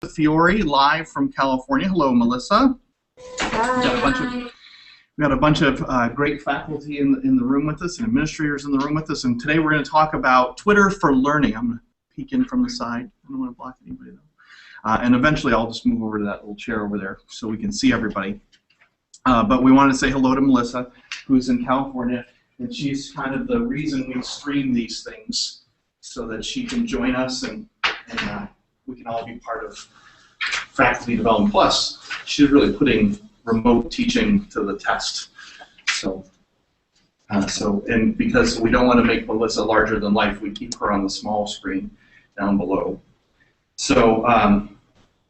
Fiore, live from California. Hello, Melissa. Hi. We got a bunch of great faculty in the room with us and administrators in the room with us, and today we're going to talk about Twitter for learning. I'm going to peek in from the side. I don't want to block anybody though. And eventually I'll just move over to that little chair over there so we can see everybody. But we want to say hello to Melissa, who's in California, and she's kind of the reason we stream these things so that she can join us and we can all be part of Faculty Development Plus. She's really putting remote teaching to the test. And because we don't want to make Melissa larger than life, we keep her on the small screen down below. So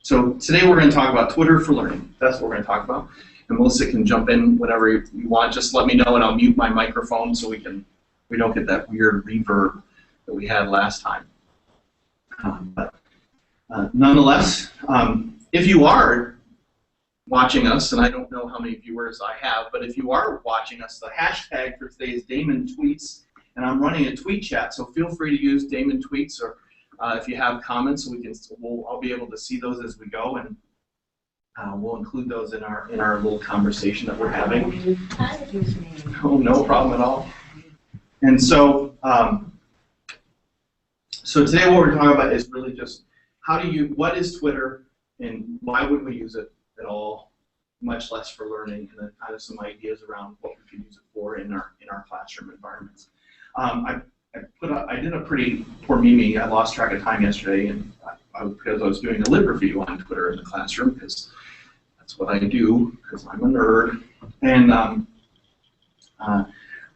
today we're going to talk about Twitter for learning. That's what we're going to talk about. And Melissa can jump in whenever you want. Just let me know, and I'll mute my microphone so we don't get that weird reverb that we had last time. Nonetheless, if you are watching us, and I don't know how many viewers I have, but if you are watching us, the hashtag for today is Damon Tweets, and I'm running a tweet chat, so feel free to use Damon Tweets, or if you have comments, I'll be able to see those as we go, and we'll include those in our little conversation that we're having. Oh, no problem at all. And so, so today what we're talking about is really just what is Twitter, and why would we use it at all, much less for learning, and then kind of some ideas around what we could use it for in our classroom environments. I did a pretty poor Mimi. I lost track of time yesterday, and because I was doing a lit review on Twitter in the classroom, because that's what I do, because I'm a nerd. And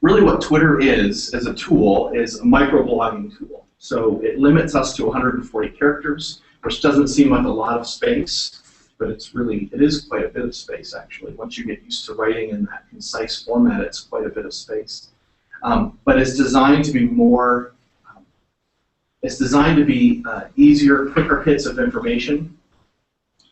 really what Twitter is, as a tool, is a microblogging tool. So it limits us to 140 characters, which doesn't seem like a lot of space, but it is quite a bit of space, actually. Once you get used to writing in that concise format, it's quite a bit of space. But it's designed to be more, easier, quicker hits of information,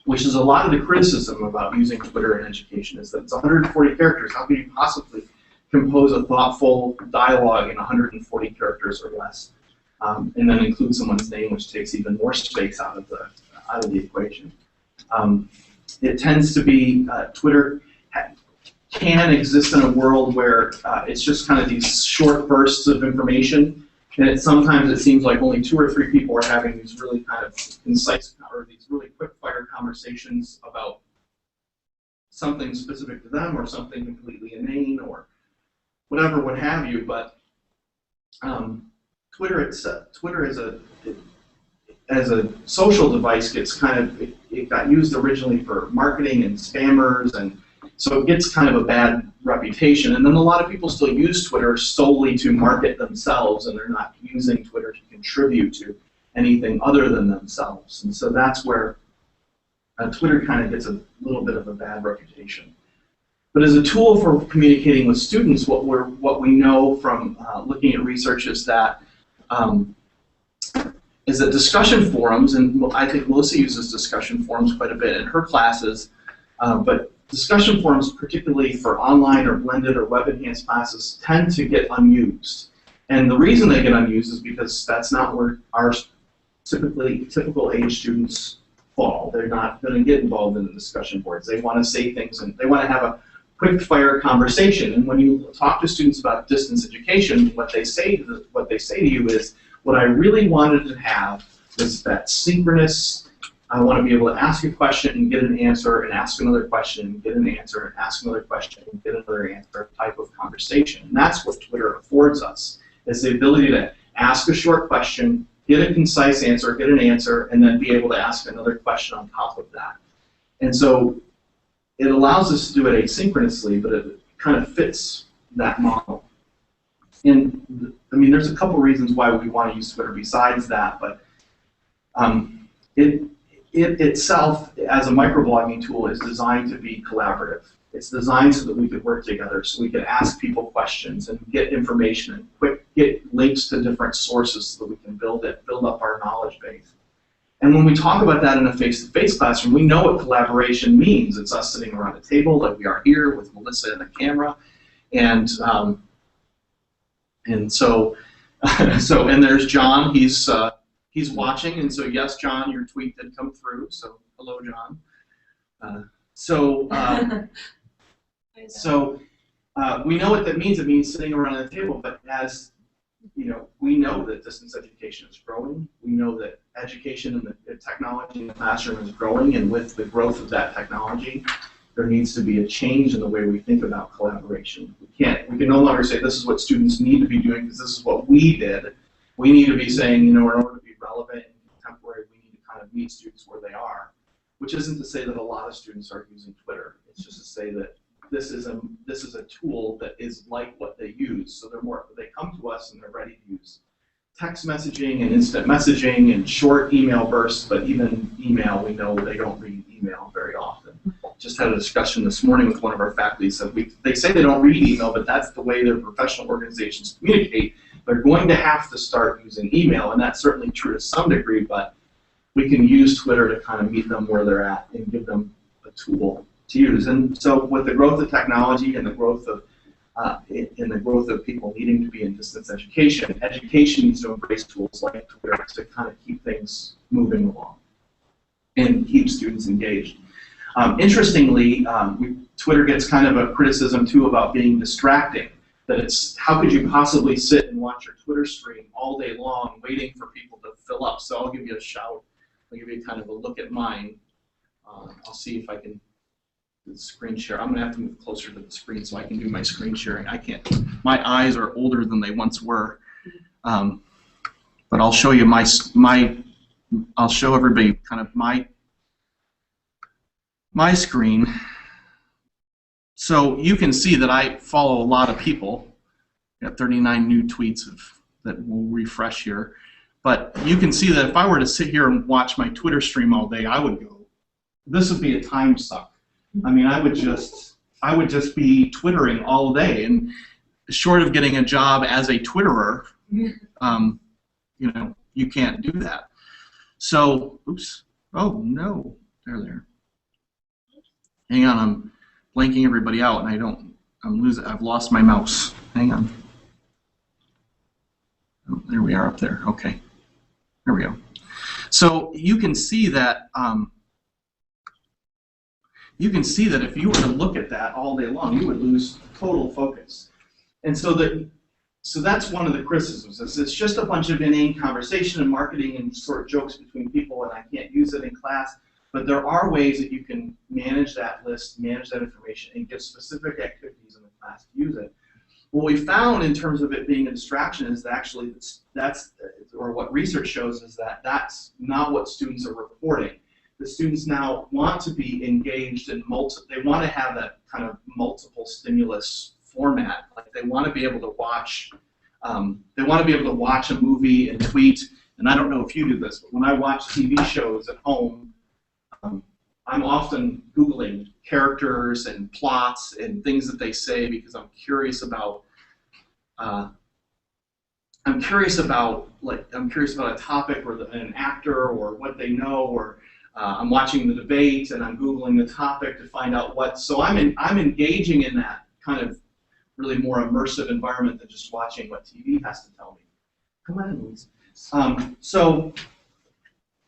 which is a lot of the criticism about using Twitter in education, is that it's 140 characters. How can you possibly compose a thoughtful dialogue in 140 characters or less? And then include someone's name, which takes even more space out of the equation. It tends to be Twitter can exist in a world where it's just kind of these short bursts of information, and sometimes it seems like only 2 or 3 people are having these really kind of concise or these really quick-fire conversations about something specific to them or something completely inane or whatever, what have you. But Twitter as a social device it got used originally for marketing and spammers, and so it gets kind of a bad reputation. And then a lot of people still use Twitter solely to market themselves, and they're not using Twitter to contribute to anything other than themselves. And so that's where Twitter kind of gets a little bit of a bad reputation. But as a tool for communicating with students, what we know from looking at research is that discussion forums, and I think Melissa uses discussion forums quite a bit in her classes, but discussion forums, particularly for online or blended or web-enhanced classes, tend to get unused. And the reason they get unused is because that's not where our typical age students fall. They're not going to get involved in the discussion boards. They want to say things, and they want to have a quick-fire conversation. And when you talk to students about distance education, what they say to you is, what I really wanted to have was that synchronous, I want to be able to ask a question and get an answer, and ask another question and get an answer, and ask another question and get another answer type of conversation. And that's what Twitter affords us, is the ability to ask a short question, get a concise answer, get an answer, and then be able to ask another question on top of that. And so it allows us to do it asynchronously, but it kind of fits that model. And I mean, there's a couple reasons why we want to use Twitter besides that, but it itself, as a microblogging tool, is designed to be collaborative. It's designed so that we could work together, so we could ask people questions and get information and get links to different sources so that we can build up our knowledge base. And when we talk about that in a face-to-face classroom, we know what collaboration means. It's us sitting around a table like we are here with Melissa and the camera, and so and there's John. He's he's watching, and so yes, John, your tweet did come through. So hello, John. We know what that means. It means sitting around the table. But as you know, we know that distance education is growing. We know that education and the technology in the classroom is growing, and with the growth of that technology, there needs to be a change in the way we think about collaboration. We can no longer say this is what students need to be doing because this is what we did. We need to be saying, you know, in order to be relevant and contemporary, we need to kind of meet students where they are. Which isn't to say that a lot of students are using Twitter. It's just to say that this is a tool that is like what they use. So they come to us and they're ready to use text messaging and instant messaging and short email bursts, but even email, we know they don't read email very often. Just had a discussion this morning with one of our faculty. Said they say they don't read email, but that's the way their professional organizations communicate. They're going to have to start using email, and that's certainly true to some degree, but we can use Twitter to kind of meet them where they're at and give them a tool to use. And so with the growth of technology and the growth of people needing to be in distance education, education needs to embrace tools like Twitter to kind of keep things moving along and keep students engaged. Interestingly, Twitter gets kind of a criticism too about being distracting. That it's, how could you possibly sit and watch your Twitter stream all day long waiting for people to fill up? So I'll give you a shout. I'll give you kind of a look at mine. I'll see if I can do the screen share. I'm going to have to move closer to the screen so I can do my screen sharing. I can't. My eyes are older than they once were. But I'll show you I'll show everybody kind of my screen. So you can see that I follow a lot of people. Got 39 new tweets that will refresh here. But you can see that if I were to sit here and watch my Twitter stream all day, I would go, this would be a time suck. I mean, I would just be Twittering all day, and short of getting a job as a Twitterer, you know, you can't do that. So, oops, oh no, there. Hang on, I'm blanking everybody out, and I've lost my mouse. Hang on. Oh, there we are up there. Okay. There we go. So you can see that if you were to look at that all day long, you would lose total focus. And so that's one of the criticisms. It's just a bunch of inane conversation and marketing and sort of jokes between people, and I can't use it in class. But there are ways that you can manage that list, manage that information, and give specific activities in the class to use it. What we found in terms of it being a distraction is that actually or what research shows is that that's not what students are reporting. The students now want to be engaged in they want to have that kind of multiple stimulus format. Like they want to be able to watch, a movie and tweet. And I don't know if you do this, but when I watch TV shows at home, I'm often Googling characters and plots and things that they say because I'm curious about a topic or an actor or what they know, or I'm watching the debate and I'm Googling the topic to find out what. So I'm engaging in that kind of really more immersive environment than just watching what TV has to tell me. Come on, Louise. So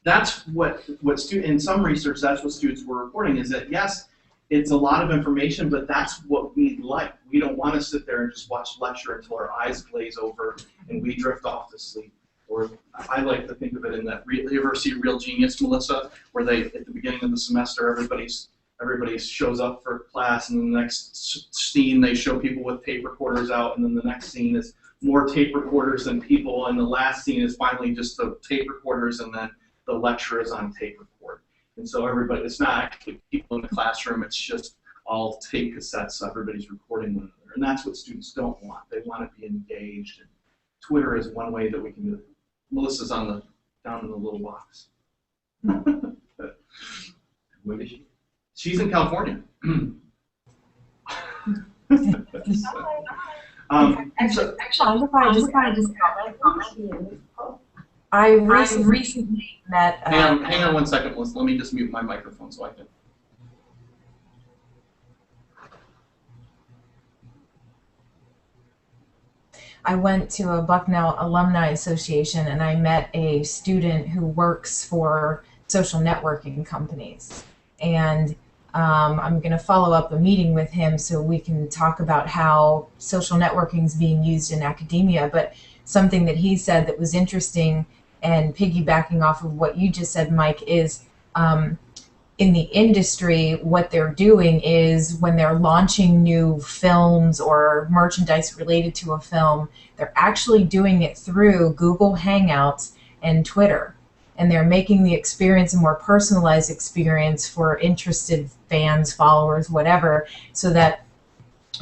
that's in some research, that's what students were reporting, is that yes, it's a lot of information, but that's what we like. We don't want to sit there and just watch lecture until our eyes glaze over and we drift off to sleep. Or I like to think of it in that, you ever see Real Genius, Melissa, where at the beginning of the semester, everybody shows up for class, and then the next scene they show people with tape recorders out, and then the next scene is more tape recorders than people, and the last scene is finally just the tape recorders, and then the lecture is on tape record. And so it's not actually people in the classroom, it's just all tape cassettes, so everybody's recording one another. And that's what students don't want. They want to be engaged. And Twitter is one way that we can do it. Melissa's down in the little box. Where is she? She's in California. Actually, I'm just kind of just comment. I recently met. Hang on 1 second, Melissa. Let me just mute my microphone so I can. I went to a Bucknell Alumni Association and I met a student who works for social networking companies. And I'm going to follow up a meeting with him so we can talk about how social networking is being used in academia. But something that he said that was interesting, and piggybacking off of what you just said, Mike, is in the industry, what they're doing is when they're launching new films or merchandise related to a film, they're actually doing it through Google Hangouts and Twitter. And they're making the experience a more personalized experience for interested fans, followers, whatever, so that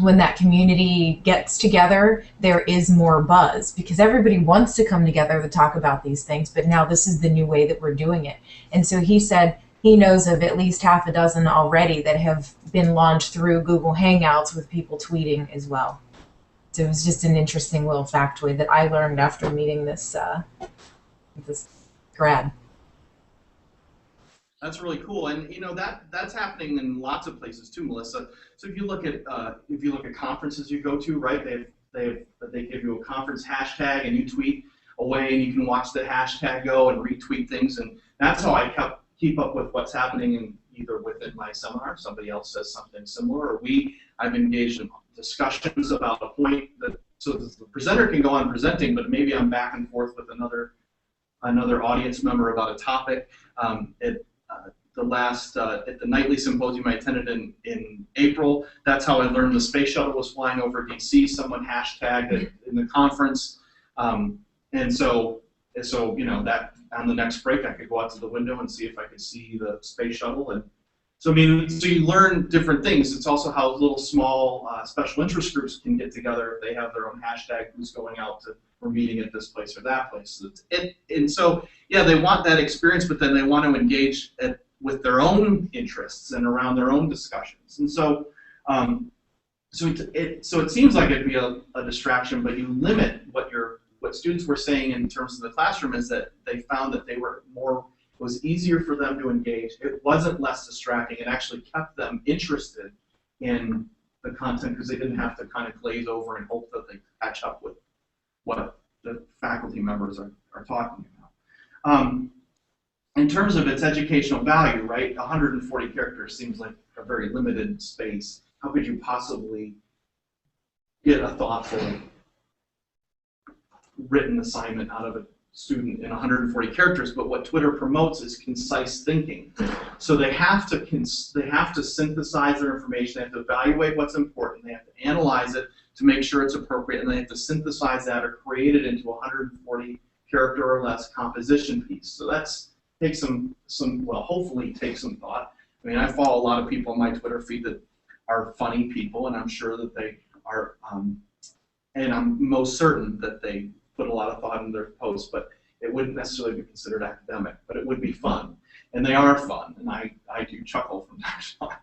when that community gets together, there is more buzz, because everybody wants to come together to talk about these things, but now this is the new way that we're doing it. And so he said he knows of at least half a dozen already that have been launched through Google Hangouts with people tweeting as well. So it was just an interesting little factoid that I learned after meeting this grad. That's really cool, and you know that's happening in lots of places too, Melissa. So if you look at conferences you go to, right? They give you a conference hashtag, and you tweet away, and you can watch the hashtag go and retweet things, and that's how I keep up with what's happening in either within my seminar. Somebody else says something similar, or I've engaged in discussions about a point so the presenter can go on presenting, but maybe I'm back and forth with another audience member about a topic. At the nightly symposium I attended in April, that's how I learned the space shuttle was flying over DC. Someone hashtagged it in the conference, and so you know that on the next break I could go out to the window and see if I could see the space shuttle. And so so you learn different things. It's also how little small special interest groups can get together if they have their own hashtag. Who's going out to we're meeting at this place or that place. And so, yeah, they want that experience, but then they want to engage with their own interests and around their own discussions. And so, so it seems like it'd be a distraction, but you limit what students were saying in terms of the classroom is that they found that it was easier for them to engage. It wasn't less distracting. It actually kept them interested in the content because they didn't have to kind of glaze over and hope that they catch up with what the faculty members are talking about. In terms of its educational value, right, 140 characters seems like a very limited space. How could you possibly get a thoughtful written assignment out of a student in 140 characters? But what Twitter promotes is concise thinking. So they have to synthesize their information. They have to evaluate what's important. They have to analyze it to make sure it's appropriate, and they have to synthesize that or create it into a 140 character or less composition piece. So takes hopefully takes some thought. I mean, I follow a lot of people on my Twitter feed that are funny people, and I'm sure that they are, and I'm most certain that they put a lot of thought in their posts, but it wouldn't necessarily be considered academic, but it would be fun. And they are fun, and I do chuckle from time to time.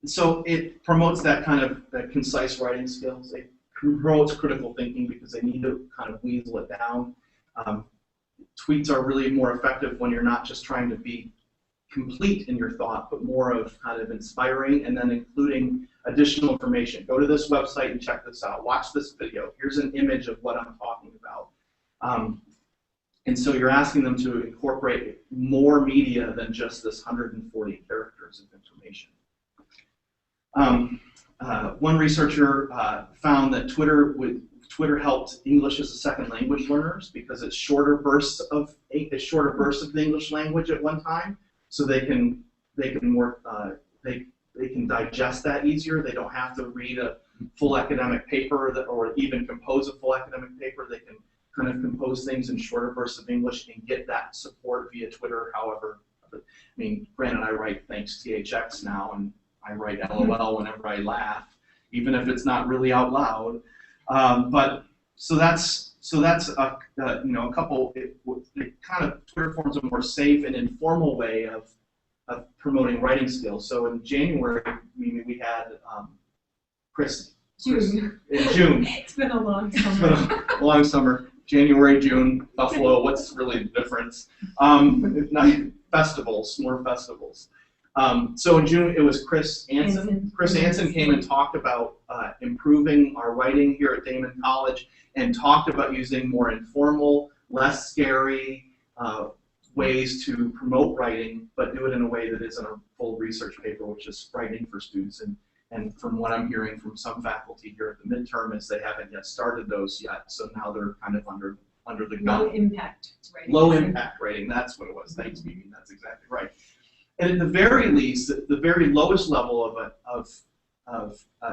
So it promotes that kind of concise writing skills. It promotes critical thinking because they need to kind of weasel it down. Tweets are really more effective when you're not just trying to be complete in your thought, but more of kind of inspiring and then including additional information. Go to this website and check this out. Watch this video. Here's an image of what I'm talking about. And so you're asking them to incorporate more media than just this 140 characters of information. One researcher found that Twitter helped English as a second language learners because it's shorter bursts of the English language at one time, so they can digest that easier. They don't have to read a full academic paper or even compose a full academic paper. They can kind of compose things in shorter bursts of English and get that support via Twitter. However, I mean, granted, I write thanks THX now, and I write LOL whenever I laugh, even if it's not really out loud. But so that's a couple. It kind of Twitter forms a more safe and informal way of promoting writing skills. So in January, we had Chris. June. In June. It's been a long summer. It's been a long summer. January, June, Buffalo. What's really the difference? Not festivals, more festivals. So in June, it was Chris Anson. Chris Anson came and talked about improving our writing here at Damon College, and talked about using more informal, less scary ways to promote writing, but do it in a way that isn't a full research paper, which is frightening for students. And from what I'm hearing from some faculty here at the midterm is they haven't yet started those yet, so now they're kind of under the gun. Low impact rating. Low impact rating, that's what it was. Thanks, Mimi, that's exactly right. And at the very least, the very lowest level of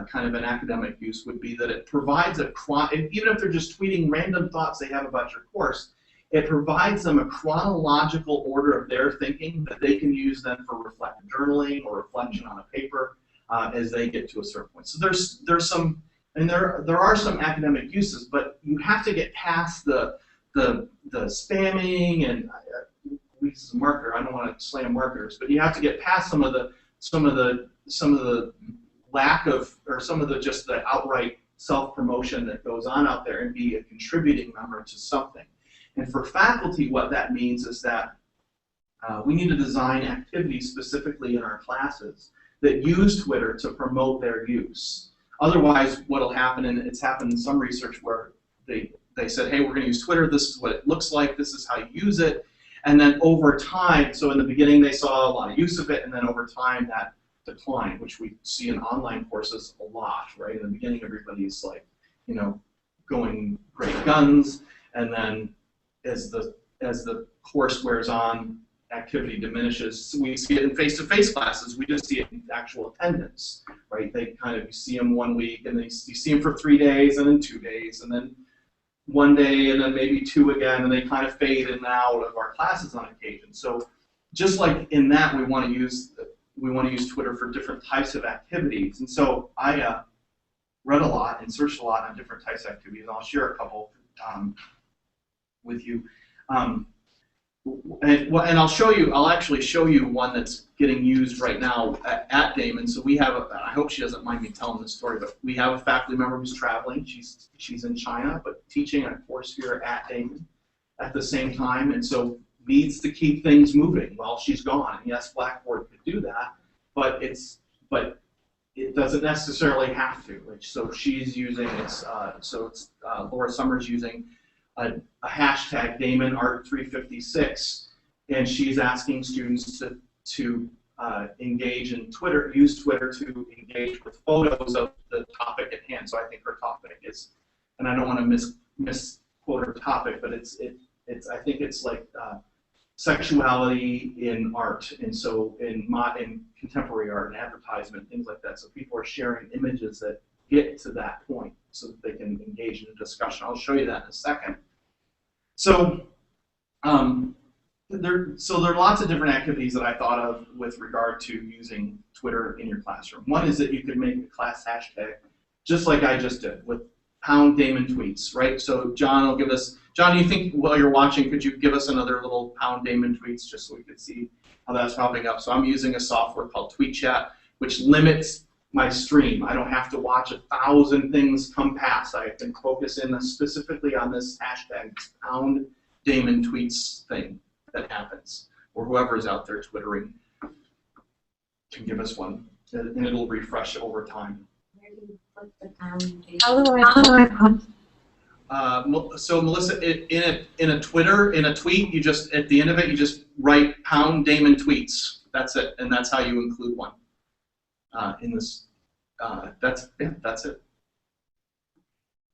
kind of an academic use would be that it provides even if they're just tweeting random thoughts they have about your course, it provides them a chronological order of their thinking that they can use then for reflective journaling or reflection on a paper as they get to a certain point. So there's some, and there are some academic uses, but you have to get past the spamming and as a marketer, I don't want to slam marketers, but you have to get past some of the lack of, or some of the just the outright self-promotion that goes on out there, and be a contributing member to something. And for faculty, what that means is that we need to design activities specifically in our classes that use Twitter to promote their use. Otherwise, what will happen, and it's happened in some research where they said, hey, we're going to use Twitter, this is what it looks like, this is how you use it, and then over time, so in the beginning they saw a lot of use of it, and then over time that declined, which we see in online courses a lot, right? In the beginning, everybody's like, you know, going great guns, and then as the course wears on, activity diminishes. So we see it in face-to-face classes. We just see it in actual attendance, right? They kind of, you see them 1 week, and then you see them for 3 days, and then 2 days, and then 1 day, and then maybe 2 again, and they kind of fade in and out of our classes on occasion. So just like in that, we want to use Twitter for different types of activities. And so I read a lot and searched a lot on different types of activities. I'll share a couple with you. And I'll show you. I'll actually show you one that's getting used right now at Damon. So we have. I hope she doesn't mind me telling this story, but we have a faculty member who's traveling. She's in China, but teaching a course here at Damon at the same time, and so needs to keep things moving while she's gone. And yes, Blackboard could do that, but it doesn't necessarily have to. So she's using Laura Summers using a hashtag DamonArt356, and she's asking students to engage in Twitter, use Twitter to engage with photos of the topic at hand. So I think her topic is, and I don't want to misquote her topic, but it's I think it's like sexuality in art, and so in contemporary art and advertisement, things like that. So people are sharing images that get to that point so that they can engage in a discussion. I'll show you that in a second. So there are lots of different activities that I thought of with regard to using Twitter in your classroom. One is that you could make a class hashtag, just like I just did with #DamonTweets, right? So John will give us, John, you think while you're watching, could you give us another little #DamonTweets just so we could see how that's popping up? So I'm using a software called TweetChat, which limits my stream. I don't have to watch 1,000 things come past. I can focus in specifically on this hashtag #DamonTweets thing that happens, or whoever's out there twittering can give us one, and it'll refresh over time. Where do you put the pound? How do I So Melissa, in a tweet, you just, at the end of it, you just write #DamonTweets. That's it, and that's how you include one in this. That's it.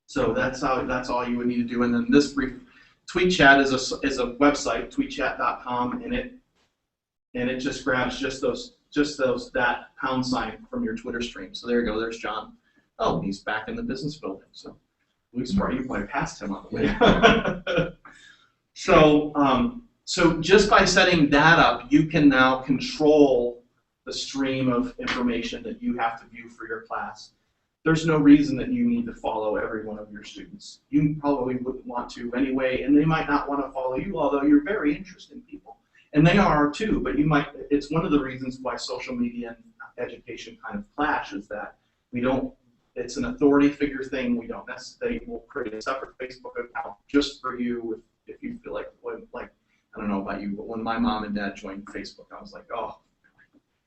So that's all you would need to do. And then this brief TweetChat is a website, tweetchat.com, and it just grabs that # from your Twitter stream. So there you go. There's John. Oh, he's back in the business building. So you probably passed him on the way. So just by setting that up, you can now control the stream of information that you have to view for your class. There's no reason that you need to follow every one of your students. You probably wouldn't want to anyway, and they might not want to follow you, although you're very interesting people. And they are too, but it's one of the reasons why social media and education kind of clash, is that it's an authority figure thing. We don't necessarily, we'll create a separate Facebook account just for you if you feel like, I don't know about you, but when my mom and dad joined Facebook, I was like, oh,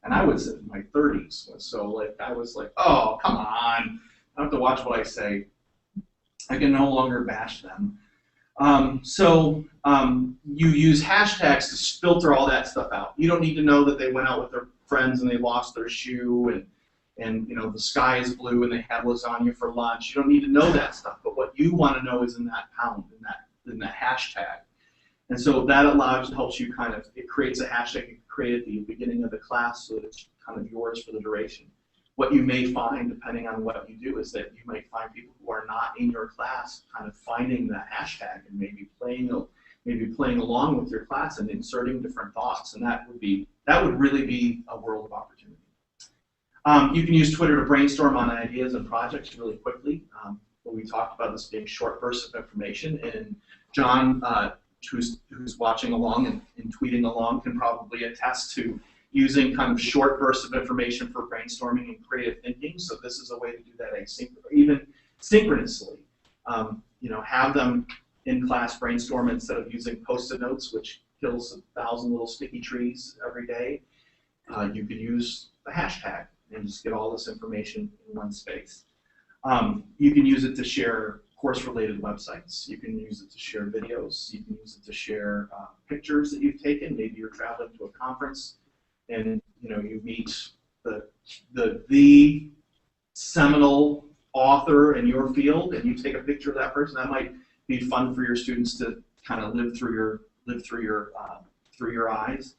And I was in my 30s, so like I was like, oh, come on, I don't have to watch what I say. I can no longer bash them. You use hashtags to filter all that stuff out. You don't need to know that they went out with their friends and they lost their shoe and you know the sky is blue and they had lasagna for lunch. You don't need to know that stuff. But what you want to know is in that pound, in that hashtag. And so that helps you kind of, it creates a hashtag you can create at the beginning of the class so that it's kind of yours for the duration. What you may find, depending on what you do, is that you might find people who are not in your class kind of finding that hashtag and maybe playing along with your class and inserting different thoughts, and that would really be a world of opportunity. You can use Twitter to brainstorm on ideas and projects really quickly. We talked about this being short bursts of information, and John, who's watching along and tweeting along, can probably attest to using kind of short bursts of information for brainstorming and creative thinking. So this is a way to do that even synchronously. You know, have them in class brainstorm instead of using Post-it notes, which kills 1,000 little sticky trees every day. You could use the hashtag and just get all this information in one space. You can use it to share course-related websites. You can use it to share videos. You can use it to share pictures that you've taken. Maybe you're traveling to a conference and you know you meet the seminal author in your field, and you take a picture of that person. That might be fun for your students to kind of live through your eyes.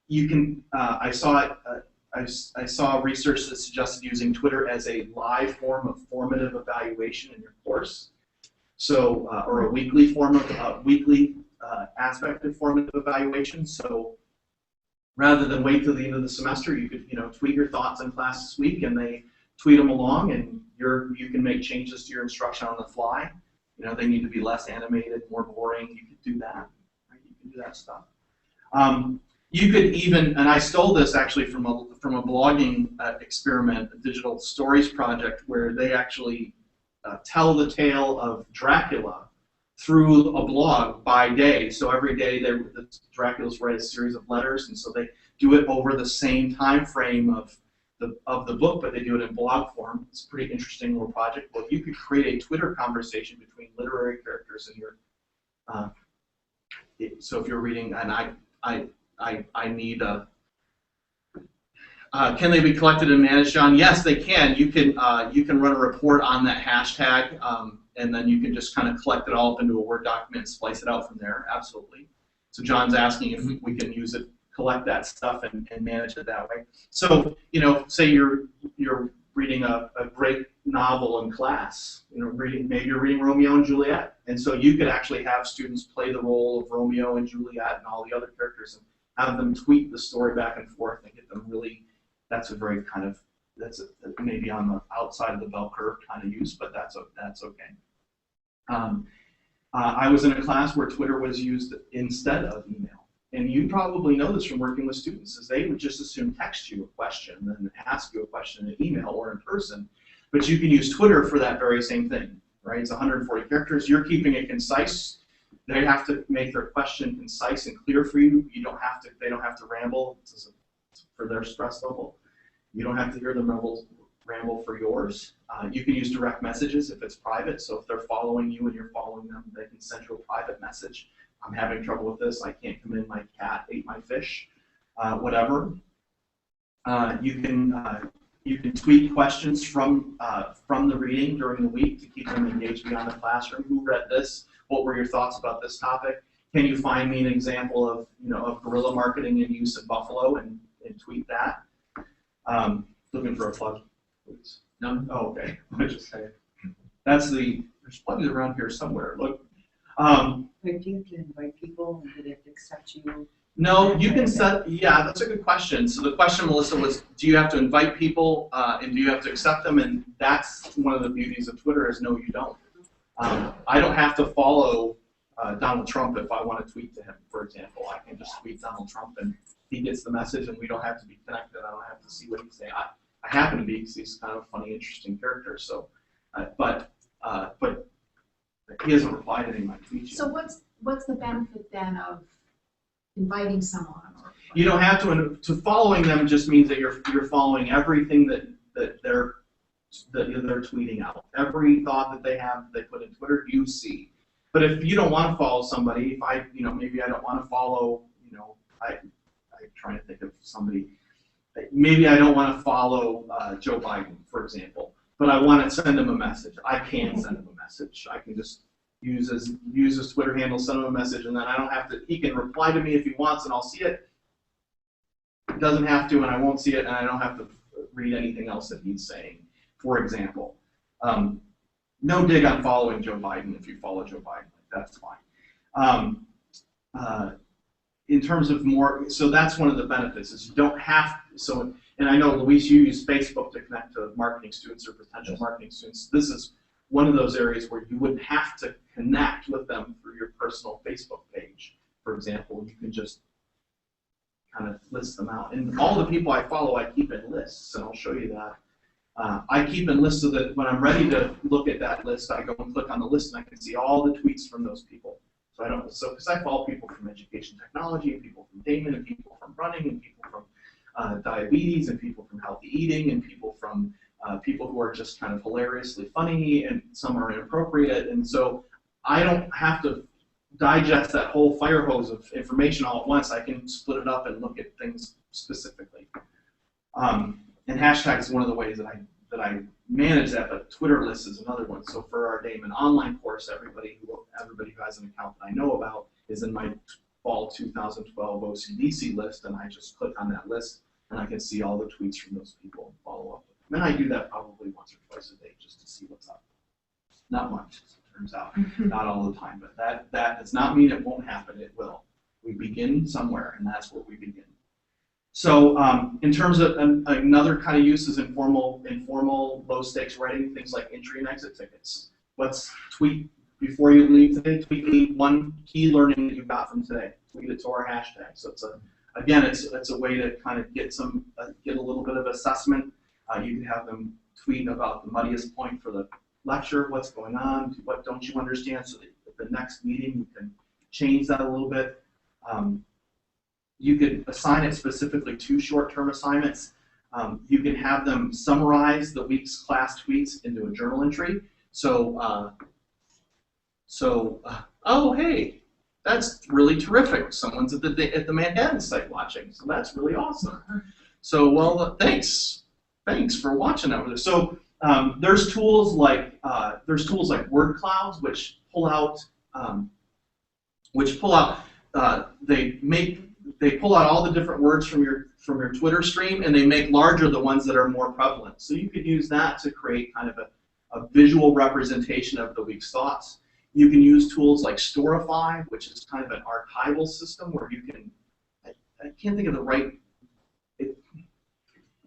You can. I saw research that suggested using Twitter as a live form of formative evaluation in your course, so or a weekly form of aspect of formative evaluation. So rather than wait till the end of the semester, you could tweet your thoughts in class this week, and they tweet them along, and you can make changes to your instruction on the fly. You know, they need to be less animated, more boring. You could do that. Right? You can do that stuff. You could even, and I stole this actually from a blogging experiment, a digital stories project, where they actually tell the tale of Dracula through a blog by day. So every day Dracula's write a series of letters, and so they do it over the same time frame of the book, but they do it in blog form. It's a pretty interesting little project. Well, you could create a Twitter conversation between literary characters in your. So if you're reading, and I need a. Can they be collected and managed, John? Yes, they can. You can run a report on that hashtag, and then you can just kind of collect it all up into a Word document and splice it out from there. Absolutely. So John's asking if we can use it, collect that stuff, and manage it that way. So say you're reading a great novel in class. Maybe you're reading Romeo and Juliet, and so you could actually have students play the role of Romeo and Juliet and all the other characters, and have them tweet the story back and forth and get them really. That's a very kind of maybe on the outside of the bell curve kind of use, but that's okay. I was in a class where Twitter was used instead of email, and you probably know this from working with students, is they would just assume text you a question and then ask you a question in email or in person, but you can use Twitter for that very same thing, right? It's 140 characters. You're keeping it concise. They have to make their question concise and clear for you. They don't have to ramble. For their stress level. You don't have to hear them ramble for yours. You can use direct messages if it's private. So if they're following you and you're following them, they can send you a private message. I'm having trouble with this. I can't come in. My cat ate my fish. Whatever. You can tweet questions from the reading during the week to keep them engaged beyond the classroom. Who read this? What were your thoughts about this topic? Can you find me an example of of guerrilla marketing in use in Buffalo and tweet that? Looking for a plug, please. No? Oh, okay. I just say there's plugs around here somewhere. Look. Do you have to invite people and do they have to accept you? No, you can set. Yeah, that's a good question. So the question, Melissa, was: do you have to invite people and do you have to accept them? And that's one of the beauties of Twitter is no, you don't. I don't have to follow Donald Trump if I want to tweet to him, for example. I can just tweet Donald Trump and he gets the message, and we don't have to be connected. I don't have to see what he's saying. I happen to be because he's kind of a funny, interesting character. So, but he hasn't replied to any of my tweets yet. So what's the benefit then of inviting someone? You don't have to. And to following them just means that you're following everything that they're tweeting out. Every thought that they have, they put in Twitter, you see. But if you don't want to follow somebody, if I, maybe I don't want to follow, I'm trying to think of somebody. Maybe I don't want to follow Joe Biden, for example, but I want to send him a message. I can send him a message. I can just use his Twitter handle, send him a message, and then I don't have to. He can reply to me if he wants, and I'll see it. He doesn't have to, and I won't see it, and I don't have to read anything else that he's saying. For example, no dig on following Joe Biden if you follow Joe Biden. That's fine. In terms of more, so that's one of the benefits is you don't have. So, and I know Luis, you use Facebook to connect to marketing students or potential marketing students. This is one of those areas where you wouldn't have to connect with them through your personal Facebook page. For example, you can just kind of list them out. And all the people I follow, I keep in lists, and I'll show you that. I keep in lists so that when I'm ready to look at that list, I go and click on the list, and I can see all the tweets from those people. So I don't. So because I follow people from education technology, and people from Damon, and people from running, and people from diabetes, and people from healthy eating, and people from people who are just kind of hilariously funny, and some are inappropriate. And so I don't have to digest that whole fire hose of information all at once. I can split it up and look at things specifically. And hashtags is one of the ways that I manage that, but Twitter lists is another one. So for our Damon online course, everybody who has an account that I know about is in my fall 2012 OCDC list, and I just click on that list, and I can see all the tweets from those people and follow up with them. And I do that probably once or twice a day just to see what's up. Not much, as it turns out, not all the time, but that does not mean it won't happen. It will. We begin somewhere, and that's where we begin. So in terms of another kind of use is informal low-stakes writing, things like entry and exit tickets. Let's tweet before you leave today. Tweet me one key learning that you got from today. Tweet it to our hashtag. So it's a way to kind of get a little bit of assessment. You can have them tweet about the muddiest point for the lecture, what's going on, what don't you understand, so that at the next meeting you can change that a little bit. You could assign it specifically to short-term assignments. You can have them summarize the week's class tweets into a journal entry. Oh, hey, that's really terrific. Someone's at the Manhattan site watching, so that's really awesome. So, well, thanks for watching over there. So there's tools like word clouds, which pull out they pull out all the different words from your Twitter stream, and they make larger the ones that are more prevalent. So you could use that to create kind of a visual representation of the week's thoughts. You can use tools like Storify, which is kind of an archival system where you can, I can't think of the right,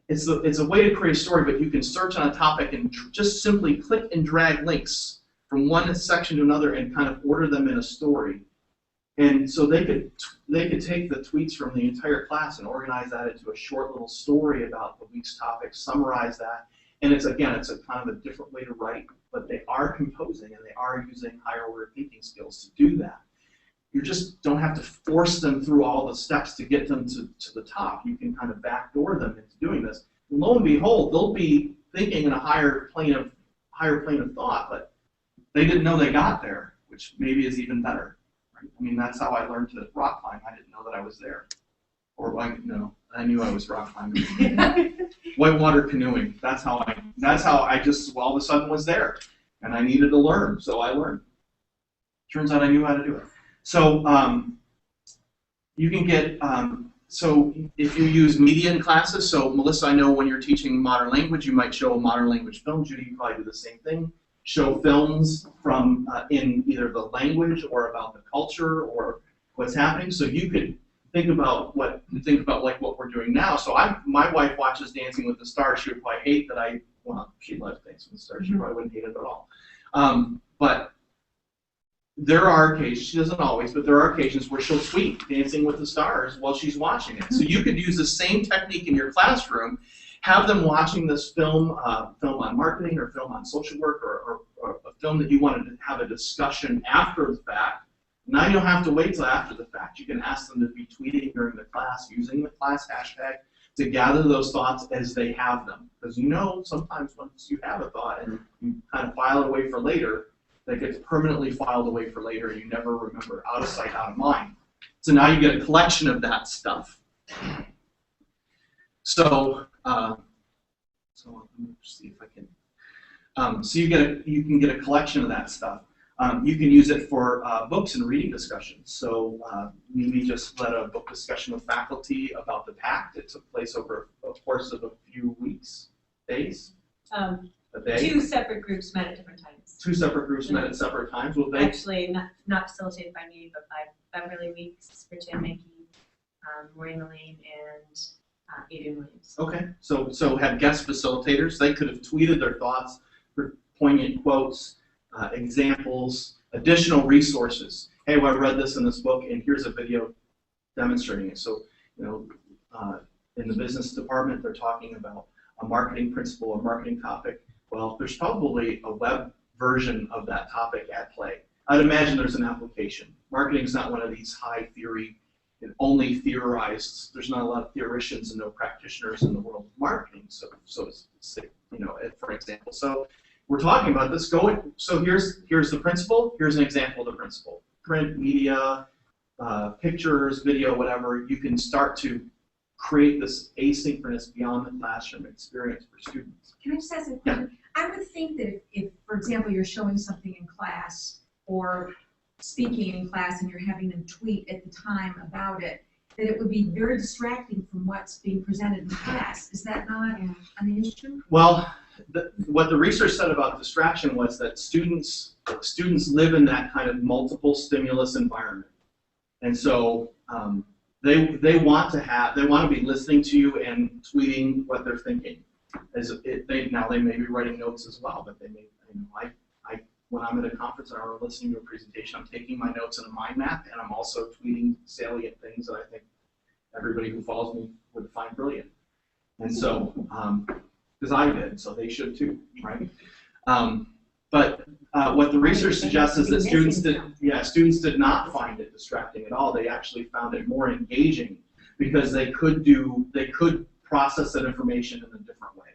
it's a way to create a story, but you can search on a topic and just simply click and drag links from one section to another and kind of order them in a story. And so they could take the tweets from the entire class and organize that into a short little story about the week's topic, summarize that, and it's a kind of a different way to write, but they are composing and they are using higher order thinking skills to do that. You just don't have to force them through all the steps to get them to the top. You can kind of backdoor them into doing this. And lo and behold, they'll be thinking in a higher plane of thought, but they didn't know they got there, which maybe is even better. I mean, that's how I learned to rock climb. I didn't know that I was there. Or I knew I was rock climbing. Whitewater canoeing. That's how I just all of a sudden was there. And I needed to learn, so I learned. Turns out I knew how to do it. So you can get, so if you use media in classes, so Melissa, I know when you're teaching modern language, you might show a modern language film. Judy, you probably do the same thing. Show films from in either the language or about the culture or what's happening. So you could think about like what we're doing now. So my wife watches Dancing with the Stars. She would probably hate that she loves Dancing with the Stars. She probably wouldn't hate it at all. But there are occasions, she doesn't always, but there are occasions where she'll tweet Dancing with the Stars while she's watching it. So you could use the same technique in your classroom. Have them watching this film on marketing or film on social work or a film that you wanted to have a discussion after the fact Now you don't have to wait till after the fact. You can ask them to be tweeting during the class using the class hashtag to gather those thoughts as they have them. Because you know sometimes once you have a thought and you kind of file it away for later, that gets permanently filed away for later and you never remember. Out of sight, out of mind. So now you get a collection of that stuff. So, so let me see if I can. So you can get a collection of that stuff. You can use it for books and reading discussions. So Mimi just led a book discussion with faculty about the Pact. It took place over a course of a few weeks, days, a day. Two separate groups met at different times. Two separate groups met at separate times. Well, they Actually, not facilitated by me, but by Beverly Weeks, Richard Mackey, Maureen Lane, and Aiden Williams. okay. So had guest facilitators. They could have tweeted their thoughts, poignant quotes, examples, additional resources. Hey, well, I read this in this book, and here's a video demonstrating it. So, you know, in the business department, they're talking about a marketing principle, a marketing topic. Well, there's probably a web version of that topic at play. I'd imagine there's an application. Marketing's not one of these high theory and only theorized. There's not a lot of theoreticians and no practitioners in the world of marketing, so to say, you know, for example. So we're talking about this. So here's the principle. Here's an example of the principle. Print, media, pictures, video, whatever. You can start to create this asynchronous beyond the classroom experience for students. Can I just ask a question? I would think that if, for example, you're showing something in class or speaking in class and you're having them tweet at the time about it, that it would be very distracting from what's being presented in class. Is that not an issue? Well, what the research said about distraction was that students live in that kind of multiple stimulus environment, and so they want to be listening to you and tweeting what they're thinking. Now they may be writing notes as well, but they may, you know, when I'm at a conference and I'm listening to a presentation, I'm taking my notes in a mind map, and I'm also tweeting salient things that I think everybody who follows me would find brilliant. And so, because I did, so they should too, right? But what the research suggests is that students did not find it distracting at all. They actually found it more engaging because they could process that information in a different way.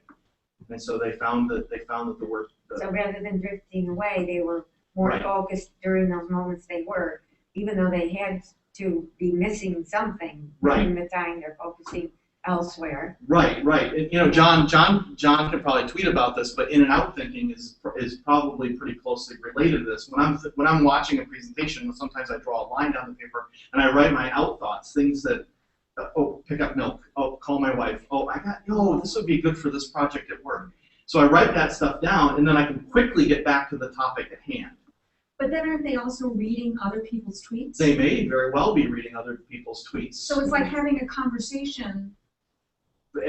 And so they found that the work. So rather than drifting away, they were more focused during those moments they were, even though they had to be missing something during the time they're focusing elsewhere. Right. And, you know, John could probably tweet about this, but in and out thinking is probably pretty closely related to this. When I'm watching a presentation, sometimes I draw a line down the paper and I write my out thoughts, things that pick up milk. Oh, call my wife. Oh, this would be good for this project at work. So I write that stuff down, and then I can quickly get back to the topic at hand. But then aren't they also reading other people's tweets? They may very well be reading other people's tweets. So it's like having a conversation.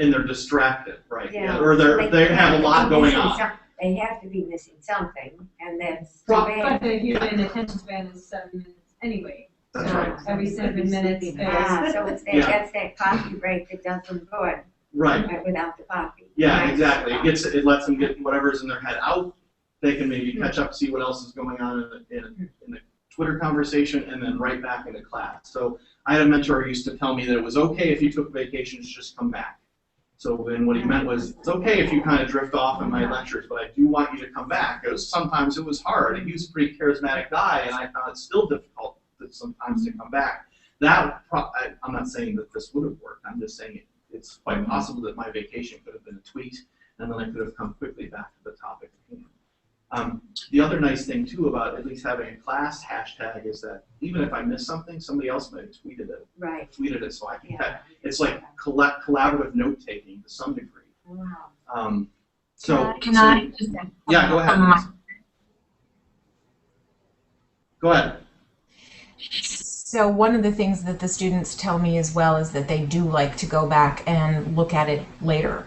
And they're distracted, right? Yeah. Or they have a lot going on. They have to be missing something, and that's But the human attention span is 7 minutes anyway. That's so right. Every 7 minutes. so it's that's that coffee break that does them good. Right. Without the coffee. Yeah, Right. exactly. It lets them get whatever's in their head out. They can maybe catch up, see what else is going on in the Twitter conversation, and then right back into class. So I had a mentor who used to tell me that it was okay if you took vacations, just come back. So then what he meant was, it's okay if you kind of drift off in my lectures, but I do want you to come back. Because sometimes it was hard. He was a pretty charismatic guy, and I found it still difficult sometimes to come back. I'm not saying that this would have worked. I'm just saying it's quite possible that my vacation could have been a tweet, and then I could have come quickly back to the topic at hand. The other nice thing, too, about at least having a class hashtag is that even if I miss something, somebody else might have tweeted it. Right. So I can it's like collaborative note-taking to some degree. Wow. Can I just yeah, go ahead. Go ahead. So one of the things that the students tell me as well is that they do like to go back and look at it later.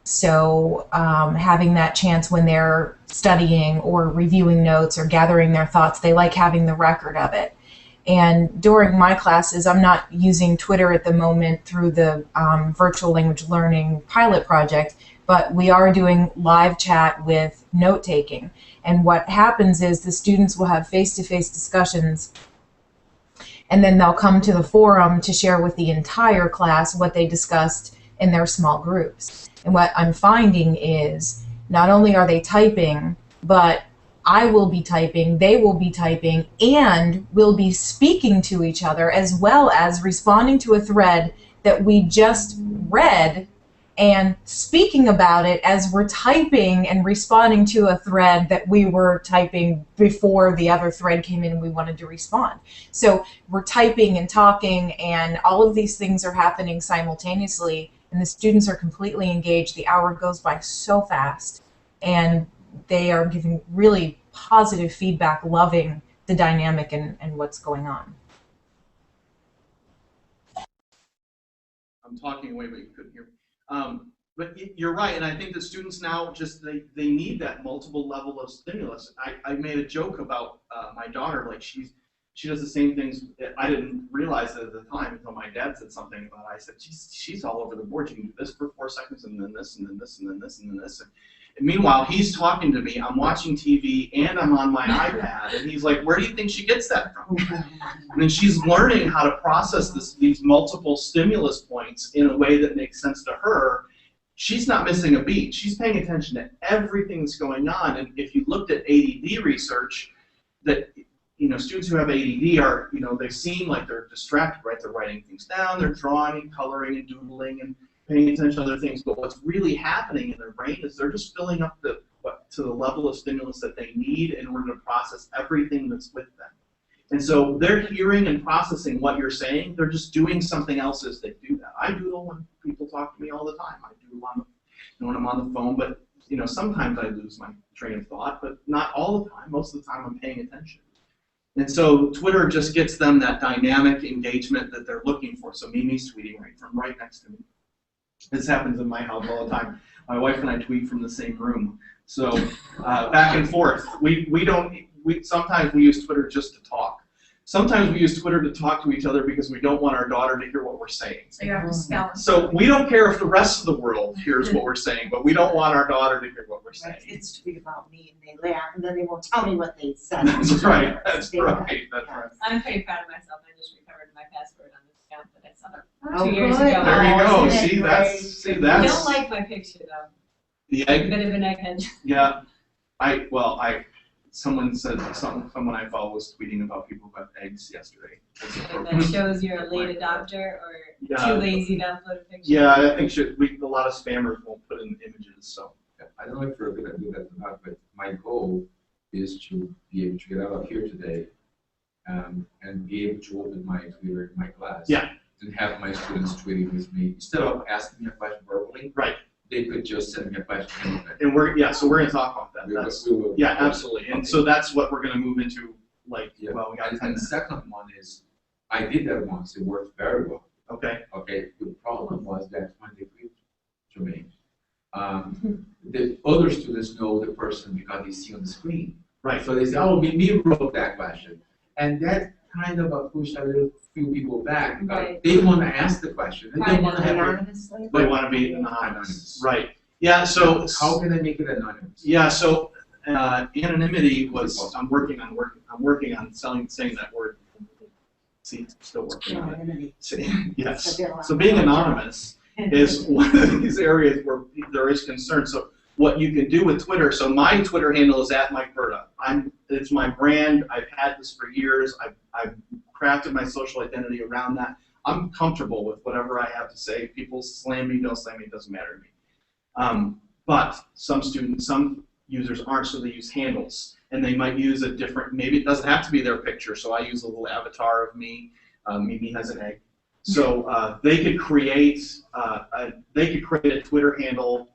So having that chance when they're studying or reviewing notes or gathering their thoughts, they like having the record of it. And during my classes, I'm not using Twitter at the moment through the virtual language learning pilot project, but we are doing live chat with note-taking. And what happens is the students will have face-to-face discussions and then they'll come to the forum to share with the entire class what they discussed in their small groups. And what I'm finding is not only are they typing, but I will be typing, they will be typing, and we'll be speaking to each other as well as responding to a thread that we just read and speaking about it as we're typing and responding to a thread that we were typing before the other thread came in and we wanted to respond. So we're typing and talking, and all of these things are happening simultaneously, and the students are completely engaged. The hour goes by so fast, and they are giving really positive feedback, loving the dynamic and what's going on. I'm talking away, but you couldn't hear me. But you're right, and I think that students now just, they need that multiple level of stimulus. I made a joke about my daughter, like she does the same things. I didn't realize it at the time until my dad said something about it. I said, she's all over the board. She can do this for 4 seconds, and then this, and then this, and then this, and then this. And meanwhile, he's talking to me, I'm watching TV, and I'm on my iPad, and he's like, where do you think she gets that from? And then she's learning how to process these multiple stimulus points in a way that makes sense to her. She's not missing a beat. She's paying attention to everything that's going on. And if you looked at ADD research, that students who have ADD are, they seem like they're distracted, right? They're writing things down, they're drawing and coloring and doodling and paying attention to other things, but what's really happening in their brain is they're just filling up to the level of stimulus that they need in order to process everything that's with them. And so they're hearing and processing what you're saying, they're just doing something else as they do that. I doodle when people talk to me all the time. I doodle when I'm on the phone, but sometimes I lose my train of thought, but not all the time. Most of the time I'm paying attention. And so Twitter just gets them that dynamic engagement that they're looking for. So Mimi's tweeting right next to me. This happens in my house all the time. My wife and I tweet from the same room. So back and forth. Sometimes we use Twitter just to talk. Sometimes we use Twitter to talk to each other because we don't want our daughter to hear what we're saying. So you have to spell it. So we don't care if the rest of the world hears what we're saying, but we don't want our daughter to hear what we're saying. My kids tweet about me and they laugh and then they won't tell me what they said. That's right. That's right. That's right. I'm pretty proud of myself. I just recovered my password on this account that I set up Oh, 2 years good. ago. There you go. Isn't it See, great? I that's don't like my picture though. the A egg. bit of an egghead. Yeah. Someone I follow was tweeting about people who got eggs yesterday. That shows you're a late adopter or Yeah. too lazy to upload a picture. Yeah, I think a lot of spammers won't put in images. So I don't know if you're going to do that or not, but my goal is to be able to get out of here today and be able to open my Twitter in my class. Yeah. And have my students tweeting with me. Instead of asking me a question verbally, right. They could just send me a question anyway. And so we're going to talk about that. We will. Yeah, absolutely. And so that's what we're going to move into. We got 10 And the minutes. second one is, I did that once. It worked very well. Okay. Okay. The problem was that when they tweet to me, the other students know the person because they see on the screen. Right. So they say, oh, me wrote that question. And that kind of pushed a little few people back because Right. they want to ask the question. And they want to have Anonymously? They want to be anonymous. Right. Yeah. So how can I make it anonymous? yeah. So anonymity was. I'm working on saying that word. See, still working on it. Anonymity. Yes. So being anonymous is one of these areas where there is concern. So what you can do with Twitter, so my Twitter handle is @MikeBurda. It's my brand. I've had this for years. I've crafted my social identity around that. I'm comfortable with whatever I have to say. People slam me, don't slam me, it doesn't matter to me. But some users aren't, so they use handles. And they might use a different, maybe it doesn't have to be their picture, so I use a little avatar of me. Mimi has an egg. So they could create a Twitter handle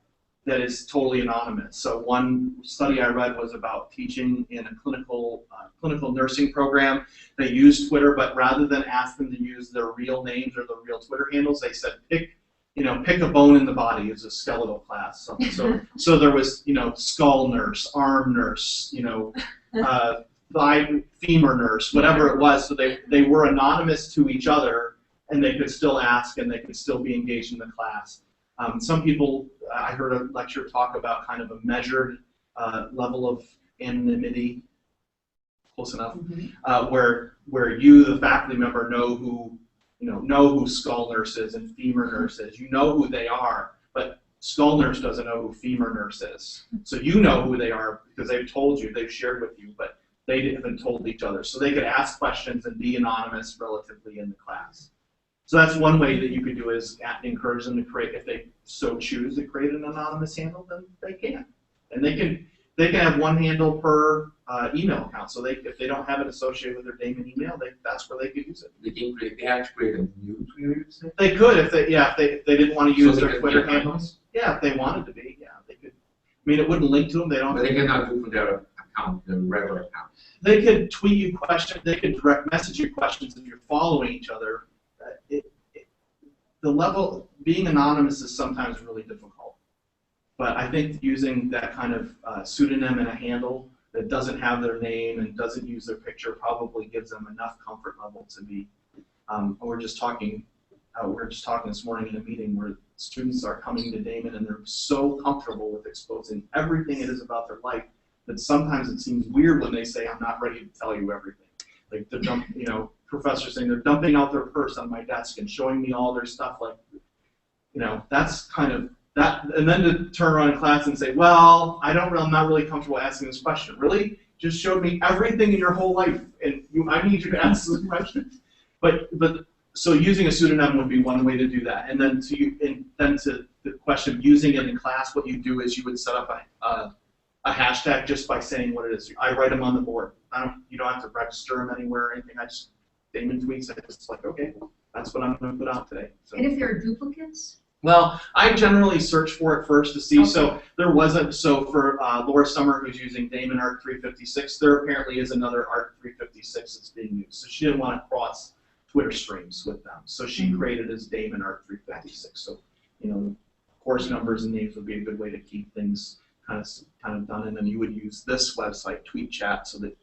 that is totally anonymous. So one study I read was about teaching in a clinical nursing program. They used Twitter, but rather than ask them to use their real names or their real Twitter handles, they said pick a bone in the body as a skeletal class. So there was skull nurse, arm nurse, thigh femur nurse, whatever it was. So they were anonymous to each other, and they could still ask and they could still be engaged in the class. Some people, I heard a lecturer talk about kind of a measured level of anonymity. close enough, where you, the faculty member, know who skull nurse is and femur nurse is. You know who they are, but skull nurse doesn't know who femur nurse is. So you know who they are because they've told you, they've shared with you, but they haven't told each other. So they could ask questions and be anonymous relatively in the class. So that's one way that you could do is encourage them to create, if they so choose to create an anonymous handle, then they can. And they can have one handle per email account. So if they don't have it associated with their name and email, that's where they could use it. They have to create a new Twitter, you say? They could if they didn't want to use So they their could Twitter be handles. Yeah, if they wanted to be, yeah, they could. I mean, it wouldn't link to them. They don't. But they cannot do from their account, their regular account. They could tweet you questions. They could direct message you questions if you're following each other. The level, being anonymous is sometimes really difficult. But I think using that kind of pseudonym and a handle that doesn't have their name and doesn't use their picture probably gives them enough comfort level to be. We were just talking this morning in a meeting where students are coming to Damon and they're so comfortable with exposing everything it is about their life that sometimes it seems weird when they say, "I'm not ready to tell you everything." Like the professors saying they're dumping out their purse on my desk and showing me all their stuff. Like, that's kind of that. And then to turn around in class and say, "Well, I'm not really comfortable asking this question." Really, just showed me everything in your whole life, and I need you to ask this question. But so using a pseudonym would be one way to do that. And then to the question of using it in class, what you do is you would set up a hashtag just by saying what it is. I write them on the board. You don't have to register them anywhere or anything. I just Damon tweets. It's like, okay, that's what I'm going to put out today. So. And if there are duplicates? Well, I generally search for it first to see. Okay. So there wasn't. So for Laura Summer, who's using Damon Art 356, there apparently is another Art 356 that's being used. So she didn't want to cross Twitter streams with them. So she created as Damon Art 356. So course numbers and names would be a good way to keep things kind of done. And then you would use this website, Tweet Chat, so that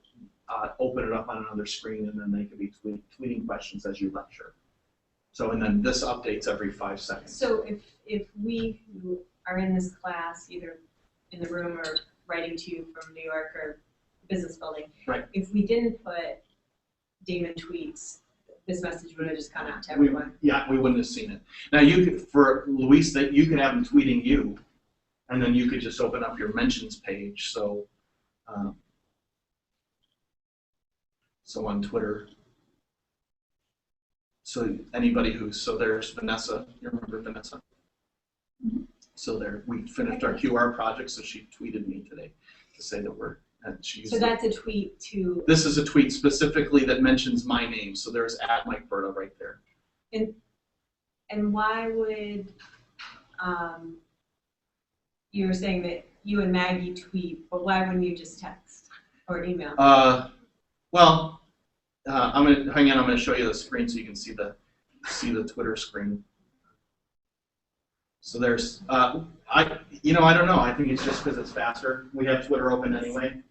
open it up on another screen, and then they could be tweeting questions as you lecture. So, and then this updates every 5 seconds. So if we who are in this class, either in the room or writing to you from New York or business building, right. If we didn't put Damon tweets, this message would have just gone out to everyone. We wouldn't have seen it. Now, for Luis, that you could have him tweeting you, and then you could just open up your mentions page. So, so on Twitter. So anybody there's Vanessa. You remember Vanessa? Mm-hmm. So we finished our QR project. So she tweeted me today to say that so that's a tweet to. This is a tweet specifically that mentions my name. So there's @MikeBerta right there. And why would you were saying that you and Maggie tweet, but why wouldn't you just text or email? Well, I'm gonna show you the screen so you can see the Twitter screen. So there's I don't know. I think it's just because it's faster. We have Twitter open anyway.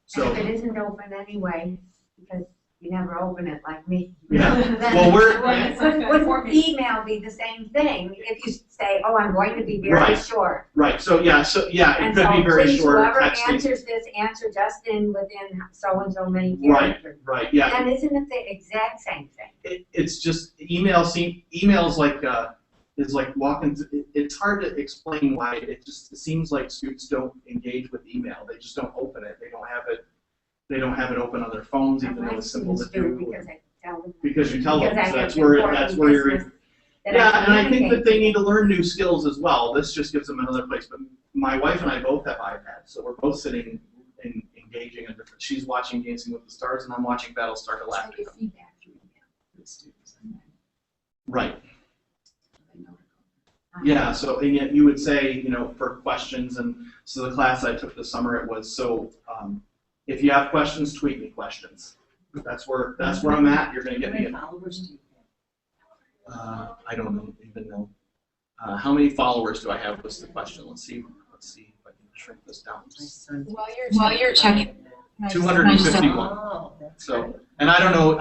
So if it isn't open anyway, because you never open it like me. Yeah. Well, Would email be the same thing if you say, "Oh, I'm going to be very short." Right. So yeah. It could be very please, short. Whoever texting. answers this, answer just within so and so many characters. Right. Yeah. And isn't it the exact same thing? It's just emails like is like walking. It's hard to explain why. It seems like students don't engage with email. They just don't open it. They don't have it. They don't have it open on their phones, even though it's simple to do. Because I tell them. Because you tell them. Because So that's where you're. Yeah, and I think that they need to to learn new skills as well. This just gives them another place. But my wife and I both have iPads, so we're both sitting and engaging in different. She's watching Dancing with the Stars, and I'm watching Battlestar Galactica. So feedback through email for the students. Right. They know. Yeah. So and yet you would say, for questions, and so the class I took this summer it was so. If you have questions, tweet me questions. That's where I'm at. You're going to get me. How many followers do you have? I don't even know. How many followers do I have? Was the question. Let's see if I can shrink this down. My son. While you're checking. 251. Oh, that's So, good. and I don't know.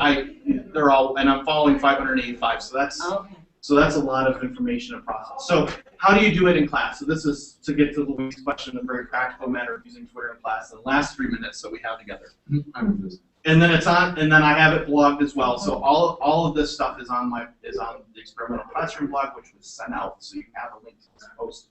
They're all, and I'm following 585. So Okay. that's a lot of information to process. So how do you do it in class? So this is to get to Louise's question, a very practical matter of using Twitter in class in the last 3 minutes that we have together. And then it's on, and then I have it blogged as well. So all of this stuff is on the experimental classroom blog, which was sent out, so you have a link to this post.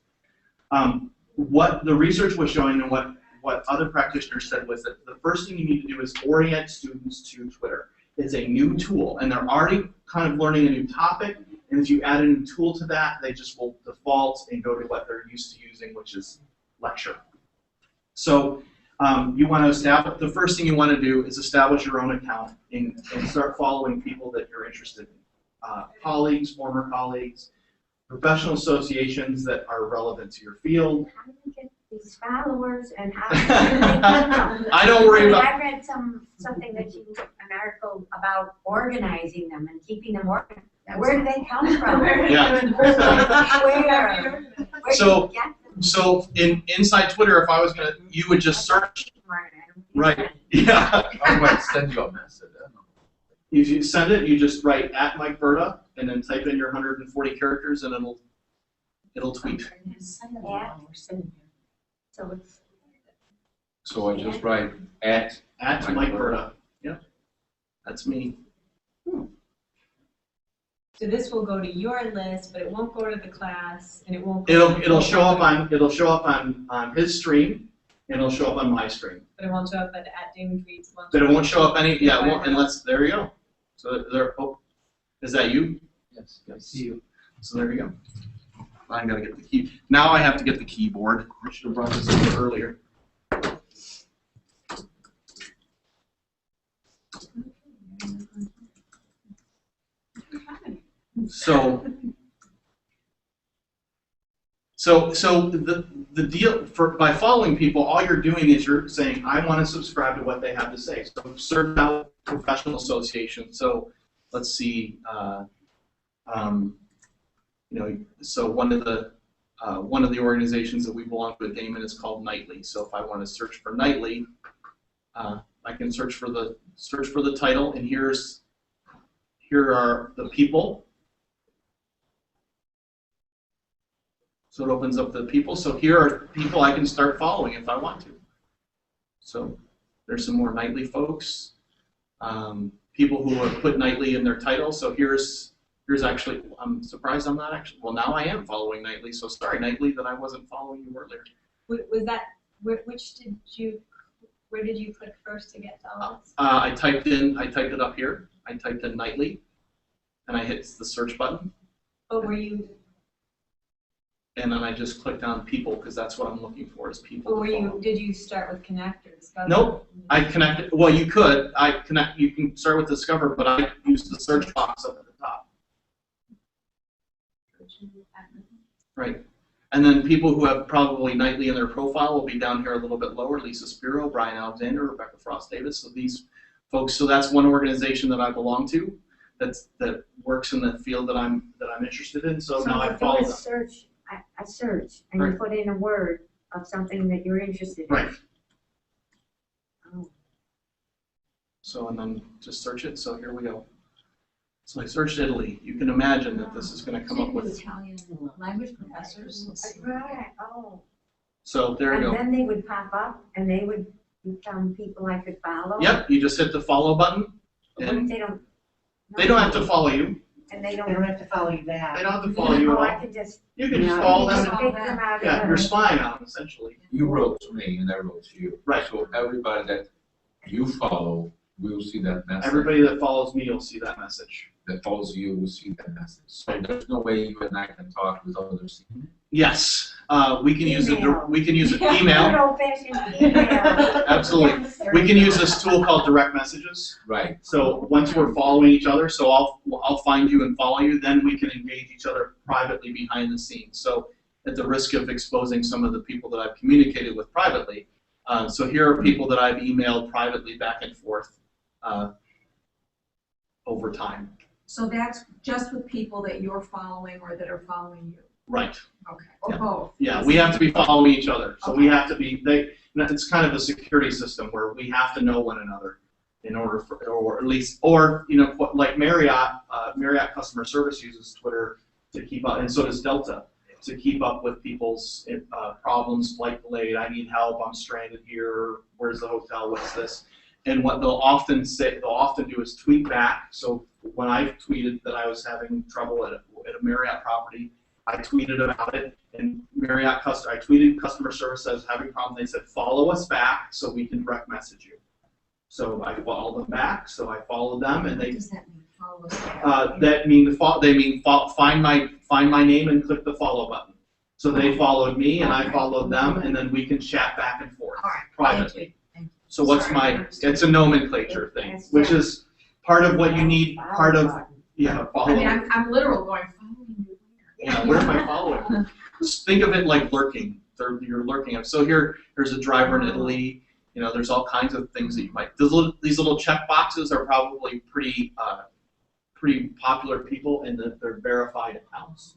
What the research was showing and what other practitioners said was that the first thing you need to do is orient students to Twitter. It's a new tool, and they're already kind of learning a new topic. And if you add a new tool to that, they just will default and go to what they're used to using, which is lecture. So you want to establish, the first thing you want to do is establish your own account and start following people that you're interested in. Colleagues, former colleagues, professional associations that are relevant to your field. How do you get these followers and how? I don't worry about. I read something that you, an article about organizing them and keeping them organized. Where do they come from? Yeah. Where So- do you get them? So inside Twitter, if I was gonna, you would just search. Right. Yeah. I might send you a message. I don't know. If you send it, you just write at Mike Berta and then type in your 140 characters and it'll tweet. Yeah. So it's So I just write at Mike Berta. Yep. That's me. So this will go to your list, but it won't go to the class, and it won't. It'll show up on his stream and it'll show up on my stream. But it won't show up at Damon Tweets. But it won't show up any, yeah, it won't, unless, there you go. So there, oh, is that you? Yes, I see you. So there you go. I gotta get the key. Now I have to get the keyboard. I should have brought this in earlier. So the deal by following people, all you're doing is you're saying, I want to subscribe to what they have to say. So search out professional associations. So let's see, so one of the organizations that we belong to at Damon is called Nightly. So if I want to search for Nightly, I can search for the title, and here are the people. So it opens up the people. So here are people I can start following if I want to. So there's some more Nightly folks. People who have put Nightly in their title. So here's actually, I'm surprised I'm not actually, well now I am following Nightly. So sorry Nightly that I wasn't following you earlier. Was that, where did you click first to get to all this? I typed it up here. I typed in Nightly and I hit the search button. Oh, were you? And then I just clicked on people because that's what I'm looking for is people. Or did you start with Connect or Discover? Nope. I connected. Well, you could. You can start with Discover, but I used the search box up at the top. Right. And then people who have probably Nightly in their profile will be down here a little bit lower. Lisa Spiro, Brian Alexander, Rebecca Frost Davis. So these folks. So that's one organization that I belong to. That works in the field that I'm interested in. So now I follow them. I search and you put in a word of something that you're interested in. Right. Oh. So and then just search it. So here we go. So I searched Italy. You can imagine that this is going to come up with Italian language professors. Right. Oh. So there you go. And then they would pop up and they would become people I could follow. Yep. You just hit the follow button. What if And they don't? they don't have to follow you. And they They don't. don't have to follow you back. They don't have to follow you Oh, I at all. could just. You can just follow Just them. pick them out. Yeah, you're spying on them essentially. You wrote to me and I wrote to you. Right. So everybody that you follow will see that message. Everybody that follows me will see that message. that follows you will see that message. So there's no way you and I can talk without others seeing it. Yes, we can use it. Email. We can use it. Good Email. old-fashioned email. Absolutely. We can use this tool called direct messages. Right. So once we're following each other, so I'll find you and follow you, then we can engage each other privately behind the scenes. So at the risk of exposing some of the people that I've communicated with privately, so here are people that I've emailed privately back and forth over time. So that's just with people that you're following or that are following you? Right. Okay, or Yeah. both? Yeah, we have to be following each other. So we have to be, it's kind of a security system where we have to know one another in order for, or at least, or, you know, like Marriott customer service uses Twitter to keep up, and so does Delta, to keep up with people's problems, flight delayed, I need help, I'm stranded here, where's the hotel, what's this? And what they'll often do is tweet back. So when I tweeted that I was having trouble at a Marriott property, I tweeted about it, and I tweeted customer service says having a problem. They said follow us back so we can direct message you. So I followed them back. So I followed them, and What does that mean? Follow us back? Find my name and click the follow button. So they followed me, and I followed them, and then we can chat back and forth All right. privately. Thank you. So it's a nomenclature thing, which is part of what you need. Part of follow. I mean, I'm literal going, following you. Yeah, where am I following? Just think of it like lurking. You're lurking. So here's a driver in Italy. You know, there's all kinds of things that you might. These little check boxes are probably pretty popular people, and that they're verified accounts.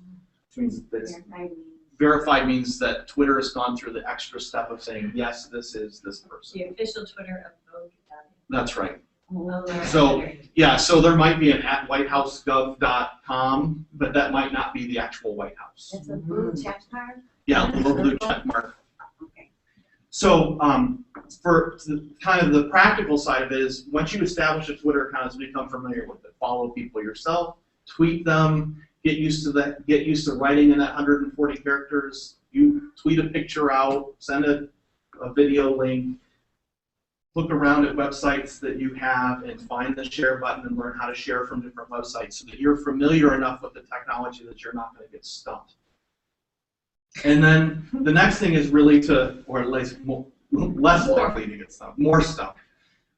Which means that verified means that Twitter has gone through the extra step of saying yes, this is this person. The official Twitter of Vogue. That's right. Oh, So yeah, so there might be an @whitehousegov.com, but that might not be the actual White House. It's a blue check mark? Yeah, a little blue check mark. Okay. So for kind of the practical side of it is once you establish a Twitter account, you become familiar with it. Follow people yourself, tweet them, get used to writing in that 140 characters. You tweet a picture out, send a video link. Look around at websites that you have and find the share button and learn how to share from different websites so that you're familiar enough with the technology that you're not going to get stumped. And then the next thing is really or at least less likely to get stumped, more stumped.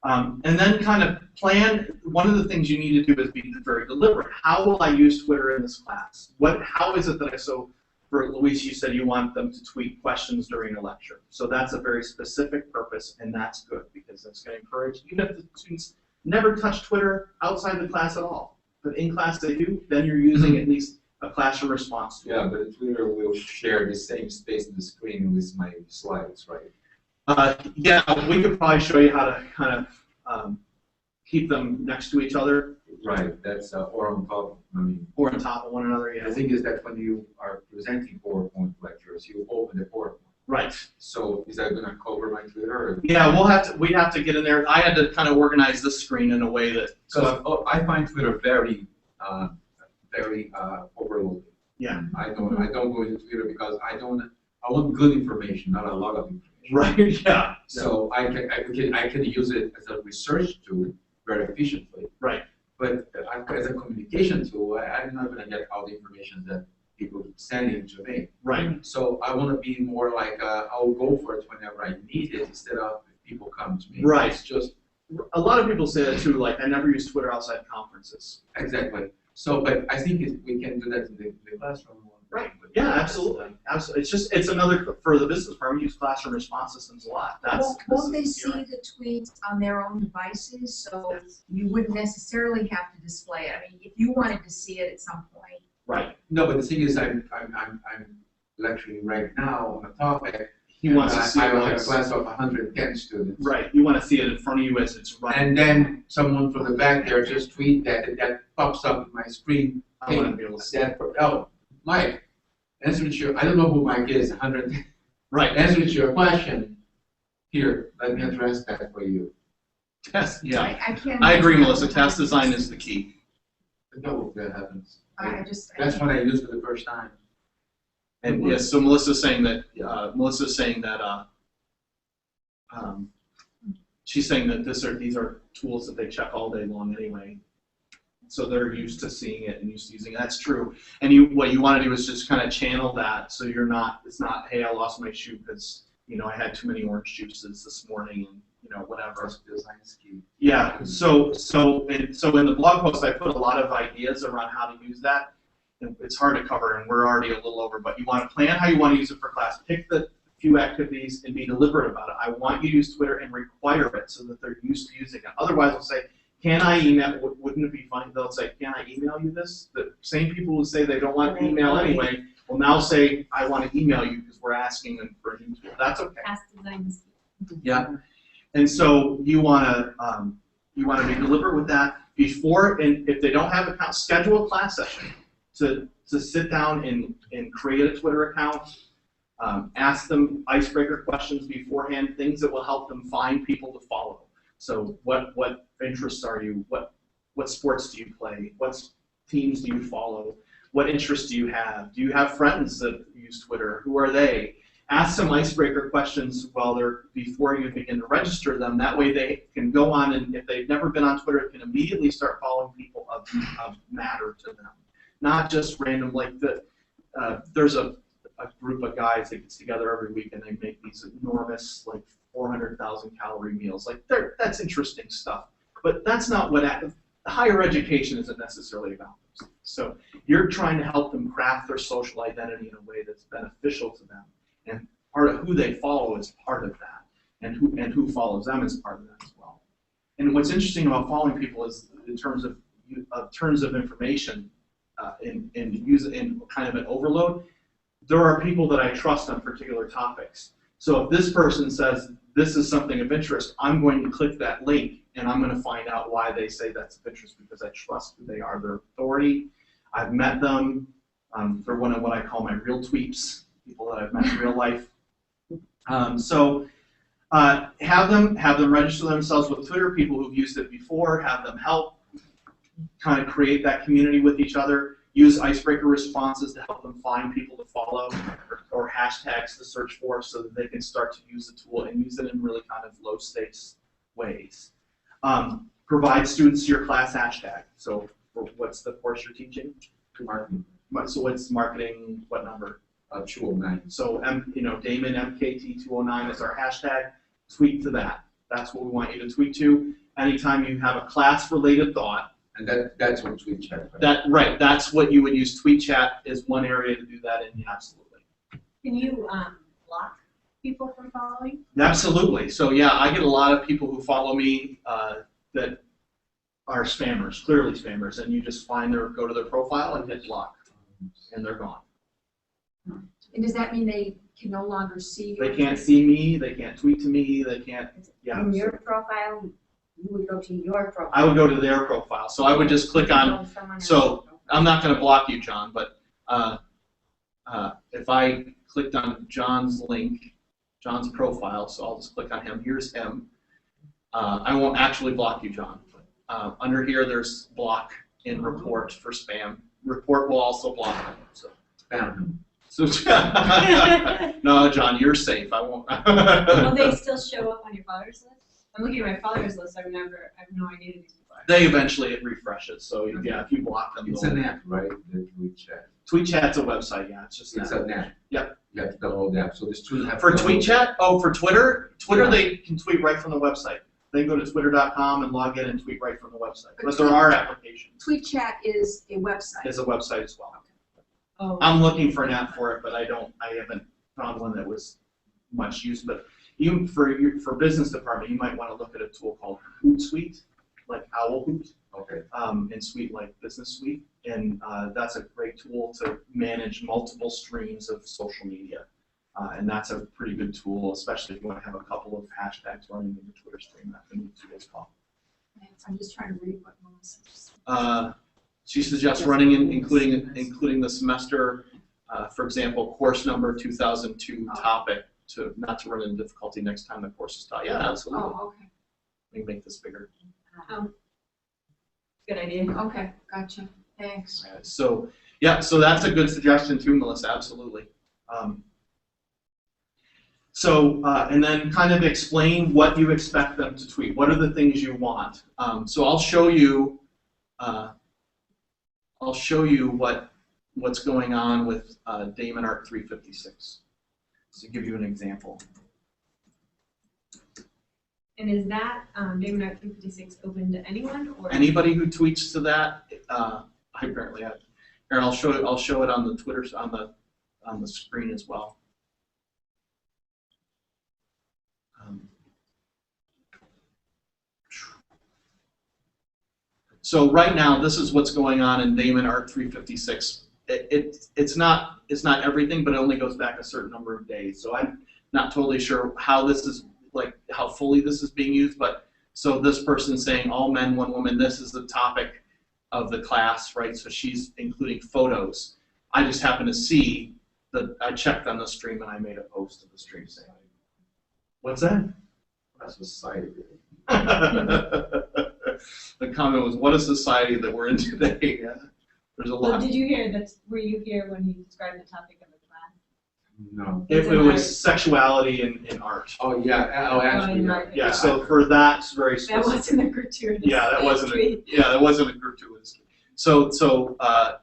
And then kind of plan. One of the things you need to do is be very deliberate. How will I use Twitter in this class? How is it that for Luis, you said you want them to tweet questions during a lecture. So that's a very specific purpose, and that's good because that's going to encourage, even if the students never touch Twitter outside the class at all, but in class they do, then you're using at least a classroom response tool. Yeah, but Twitter will share the same space in the screen with my slides, right? Yeah, we could probably show you how to kind of keep them next to each other. Right, that's or on top. Or on top of one another, yeah. The thing is that when you are presenting PowerPoint lectures, you open the PowerPoint. Right. So is that going to cover my Twitter? Or? Yeah, we'd have to get in there. I had to kind of organize this screen in a way that. So I find Twitter very overloaded. Yeah. I don't go into Twitter because I want good information, not a lot of information. Right. Yeah. So I can use it as a research tool very efficiently. Right. But as a communication tool, I'm not going to get all the information that people sending to me. Right. So I want to be more like I'll go for it whenever I need it instead of if people come to me. Right. It's just a lot of people say that too. Like I never use Twitter outside conferences. exactly. So, but I think we can do that in the classroom. Right. Yeah, absolutely. Absolutely. It's another for the business part. We use classroom response systems a lot. Won't they see the tweets on their own devices, so you wouldn't necessarily have to display it? I mean, if you wanted to see it at some point. Right. No, but the thing is, I'm lecturing right now on a topic. He wants to see I it. have a class of 110 students. Right. You want to see it in front of you as it's running. And then someone from the back there just tweet that, and that pops up on my screen. I want to be able to see it. Mike, answering to your, I don't know who Mike is, 100. Right. Answering to your question, here, let me address that for you. Test. Yeah. I can't. I agree, Melissa. Task design is the key. No, that happens. That's when I used it the first time. And yes, so Melissa's saying that she's saying that these are tools that they check all day long anyway. So they're used to seeing it and used to using it. That's true. And what you want to do is just kind of channel that so it's not, hey, I lost my shoe because, I had too many orange juices this morning and, whatever. Design scheme. Yeah. So in the blog post, I put a lot of ideas around how to use that. It's hard to cover, and we're already a little over, but you want to plan how you want to use it for class. Pick the few activities and be deliberate about it. I want you to use Twitter and require it so that they're used to using it. Otherwise, they'll say, can I email? Wouldn't it be funny? They'll say, can I email you this? The same people who say they don't want to email anyway will now say, I want to email you because we're asking them for you to. That's okay. Task design is Yeah. And so you want to be deliberate with that before, and if they don't have an account, schedule a class session to sit down and create a Twitter account. Ask them icebreaker questions beforehand, things that will help them find people to follow. So what interests are you? What sports do you play? What teams do you follow? What interests do you have? Do you have friends that use Twitter? Who are they? Ask some icebreaker questions before you begin to register them. That way they can go on, and if they've never been on Twitter, can immediately start following people of matter to them. Not just random, like there's a group of guys that gets together every week and they make these enormous, like 400,000 calorie meals. Like that's interesting stuff. But that's not what higher education isn't necessarily about. So you're trying to help them craft their social identity in a way that's beneficial to them. And part of who they follow is part of that, and who follows them is part of that as well. And what's interesting about following people is in terms of information, in kind of an overload. There are people that I trust on particular topics. So if this person says this is something of interest, I'm going to click that link and I'm going to find out why they say that's of interest because I trust who they are. Their authority. I've met them. They're one of what I call my real tweeps. People that I've met in real life. So have them register themselves with Twitter, people who've used it before, have them help kind of create that community with each other, use icebreaker responses to help them find people to follow or hashtags to search for so that they can start to use the tool and use it in really kind of low stakes ways. Provide students your class hashtag. So what's the course you're teaching? Marketing. So what's marketing, what number? 209. So Damon MKT 209 is our hashtag. Tweet to that. That's what we want you to tweet to. Anytime you have a class-related thought. And that's what tweet chat. Right. That's what you would use. Tweet chat is one area to do that in. Absolutely. Can you block people from following? Absolutely. So yeah, I get a lot of people who follow me that are spammers, clearly spammers, and you just go to their profile and hit block, and they're gone. And does that mean they can no longer see you? They can't see me. They can't tweet to me. They can't. Yeah. In your profile, you would go to your profile. I would go to their profile. So I would just click on. So I'm not going to block you, John, but if I clicked on John's link, John's profile, so I'll just click on him. Here's him. I won't actually block you, John. But, under here, there's block in report for spam. Report will also block him. So Spam. So, no, John, you're safe. I won't. Will they still show up on your followers list? I'm looking at my followers list. I have no idea who these people are. They eventually it refreshes. So yeah, if you block them, it's an app, right? The tweet chat. Tweet chat's a website. Yeah, it's just an app. Yep. You have to download the app. So the students have for tweet chat. Oh, for Twitter. Twitter, Yeah. They can tweet right from the website. They can go to twitter.com and log in and tweet right from the website. But there are applications. Tweet chat is a website. It's a website as well. Oh. I'm looking for an app for it, but I haven't found one that was much used. But even for business department, you might want to look at a tool called Hootsuite, like Owl Hoot, Okay. and Suite like Business Suite, and that's a great tool to manage multiple streams of social media, and that's a pretty good tool, especially if you want to have a couple of hashtags running in your Twitter stream. That's a neat tool as well. I'm just trying to read what Melissa said. She suggests running including the semester, for example, course number 2002 topic, not to run into difficulty next time the course is taught. Yeah, absolutely. Oh, okay. We can make this bigger. Good idea. Okay, gotcha. Thanks. So yeah, so that's a good suggestion too, Melissa. Absolutely. And then kind of explain what you expect them to tweet. What are the things you want? So I'll show you what's going on with Damon Art 356. To give you an example. And is that Damon Art 356 open to anyone, or Anybody who tweets to that? I apparently have. Here, I'll show it on the Twitter on the screen as well. So right now, this is what's going on in Damon Art 356. It's not everything, but it only goes back a certain number of days. So I'm not totally sure how this is how fully this is being used. But so this person's saying all men, one woman. This is the topic of the class, right? So she's including photos. I just happen to see that I checked on the stream and I made a post to the stream saying, "What's that?" That's a side of it. The comment was, "What a society that we're in today." Yeah. There's a Well, lot. did you hear that? Were you here when he described the topic of the class? No. It was sexuality in art. Oh, yeah, oh, actually, yeah. Yeah, so for that, it's very That specific. wasn't a gratuitous. Yeah, that wasn't. tweet. That wasn't a gratuitous. So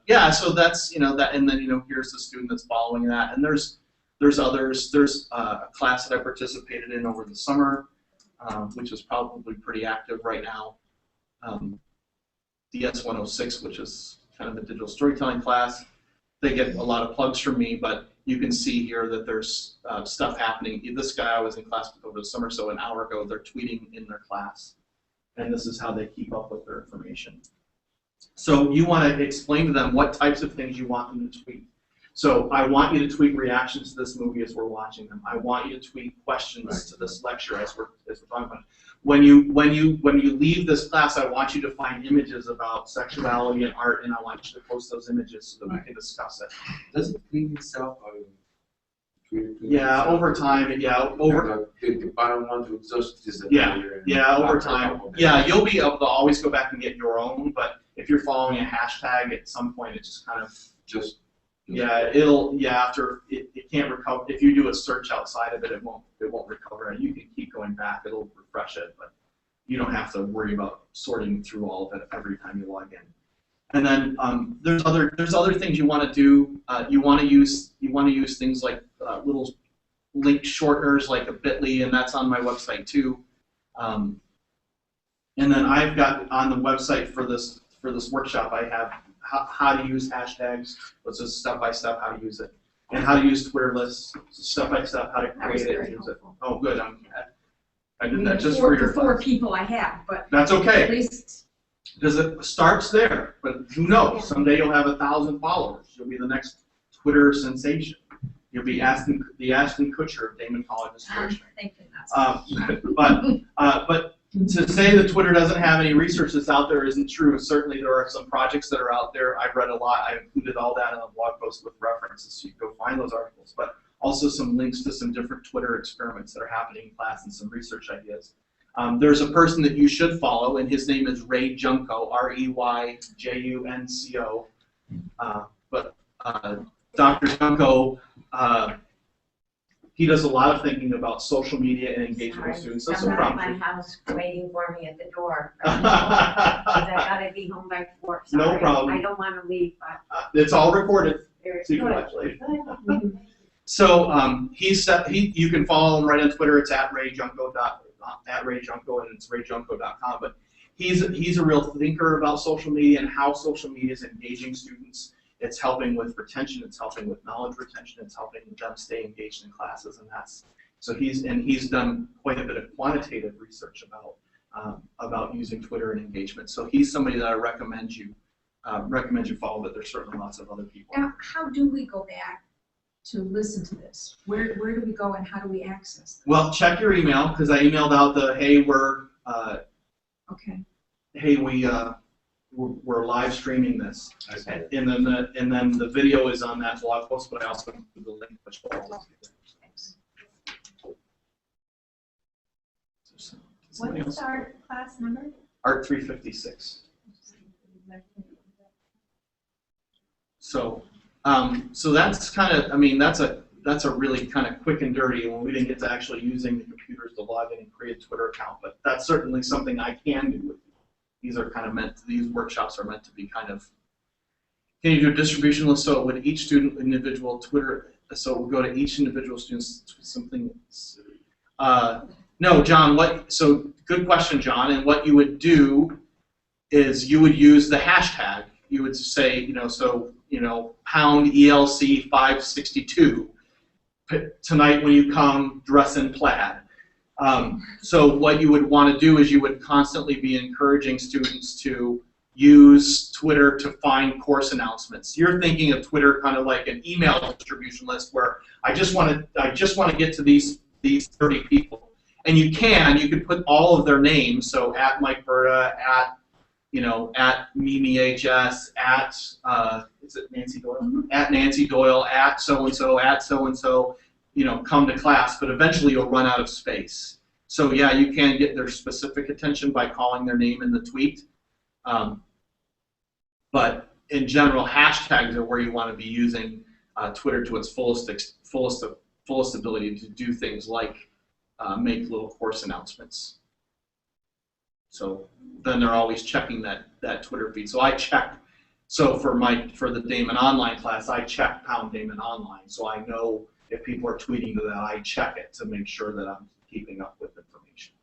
yeah, so that's that, and then here's the student that's following that, and there's others. There's a class that I participated in over the summer, which is probably pretty active right now. DS 106, which is kind of a digital storytelling class. They get a lot of plugs from me, but you can see here that there's stuff happening. This guy I was in class with over the summer, so an hour ago, they're tweeting in their class. And this is how they keep up with their information. So you want to explain to them what types of things you want them to tweet. So I want you to tweet reactions to this movie as we're watching them. I want you to tweet questions to this lecture as we're talking about it. When you leave this class, I want you to find images about sexuality and art, and I want you to post those images so that we can discuss it. Does it clean itself? Yeah, over time. Yeah, over. The bottom ones would just disappear. Yeah, over time. Yeah, you'll be able to always go back and get your own, but if you're following a hashtag, at some point it just kind of after it can't recover. If you do a search outside of it, it won't recover, and you can keep going back. It'll refresh it, but you don't have to worry about sorting through all of it every time you log in. And then there's other things you want to do. You want to use things like little link shorteners like a bit.ly, and that's on my website too. And then I've got on the website for this workshop, I have how to use hashtags, which is step-by-step how to use it, and how to use Twitter lists, step-by-step how to create it and use it. Oh, good. I did that just for your 4 people I have, but that's okay. at least Because it starts there, but who knows? Someday you'll have 1,000 followers. You'll be the next Twitter sensation. You'll be the Ashton Kutcher of Damon College's Twitter. thank goodness. But to say that Twitter doesn't have any research that's out there isn't true. Certainly there are some projects that are out there. I've read a lot. I included all that in a blog post with references, so you can go find those articles. But also some links to some different Twitter experiments that are happening in class and some research ideas. There's a person that you should follow, and his name is Ray Junko, R-E-Y-J-U-N-C-O. But Dr. Junko, he does a lot of thinking about social media and engagement with students. That's Someone at my house waiting for me at the door. Because I gotta be home by 4. Sorry. No problem. I don't want to leave, but It's all recorded, there's so you can watch later. So you can follow him right on Twitter. It's at Ray Junko, and it's rayjunko.com. But he's a real thinker about social media and how social media is engaging students. It's helping with retention. It's helping with knowledge retention. It's helping them stay engaged in classes, and he's done quite a bit of quantitative research about using Twitter and engagement. So he's somebody that I recommend you follow. But there's certainly lots of other people. Now, how do we go back to listen to this? Where do we go and how do we access this? Well, check your email, because I emailed out the we're live streaming this, and then the video is on that blog post, but I also include the link which will always be there. What's our class number? Art 356. So that's kind of, that's a really kind of quick and dirty when we didn't get to actually using the computers to log in and create a Twitter account, but that's certainly something I can do with you. These workshops are meant to be kind of, can you do a distribution list? So would each student individual Twitter, so it would go to each individual student's something. No, John, good question, John, and what you would do is you would use the hashtag. You would say, pound ELC 562. Tonight when you come, dress in plaid. So what you would want to do is you would constantly be encouraging students to use Twitter to find course announcements. You're thinking of Twitter kind of like an email distribution list where I just want to get to these 30 people, and you could put all of their names. So at Mike Berta, at MimiHS, at is it Nancy Doyle? Mm-hmm. At Nancy Doyle, at so and so, come to class. But eventually you'll run out of space. So yeah, you can get their specific attention by calling their name in the tweet. But in general, hashtags are where you want to be using Twitter to its fullest ability to do things like make little course announcements. So then they're always checking that Twitter feed. So I check. So for the Damon Online class, I check #Damon Online, so I know if people are tweeting to that. I check it to make sure that I'm keeping up with information.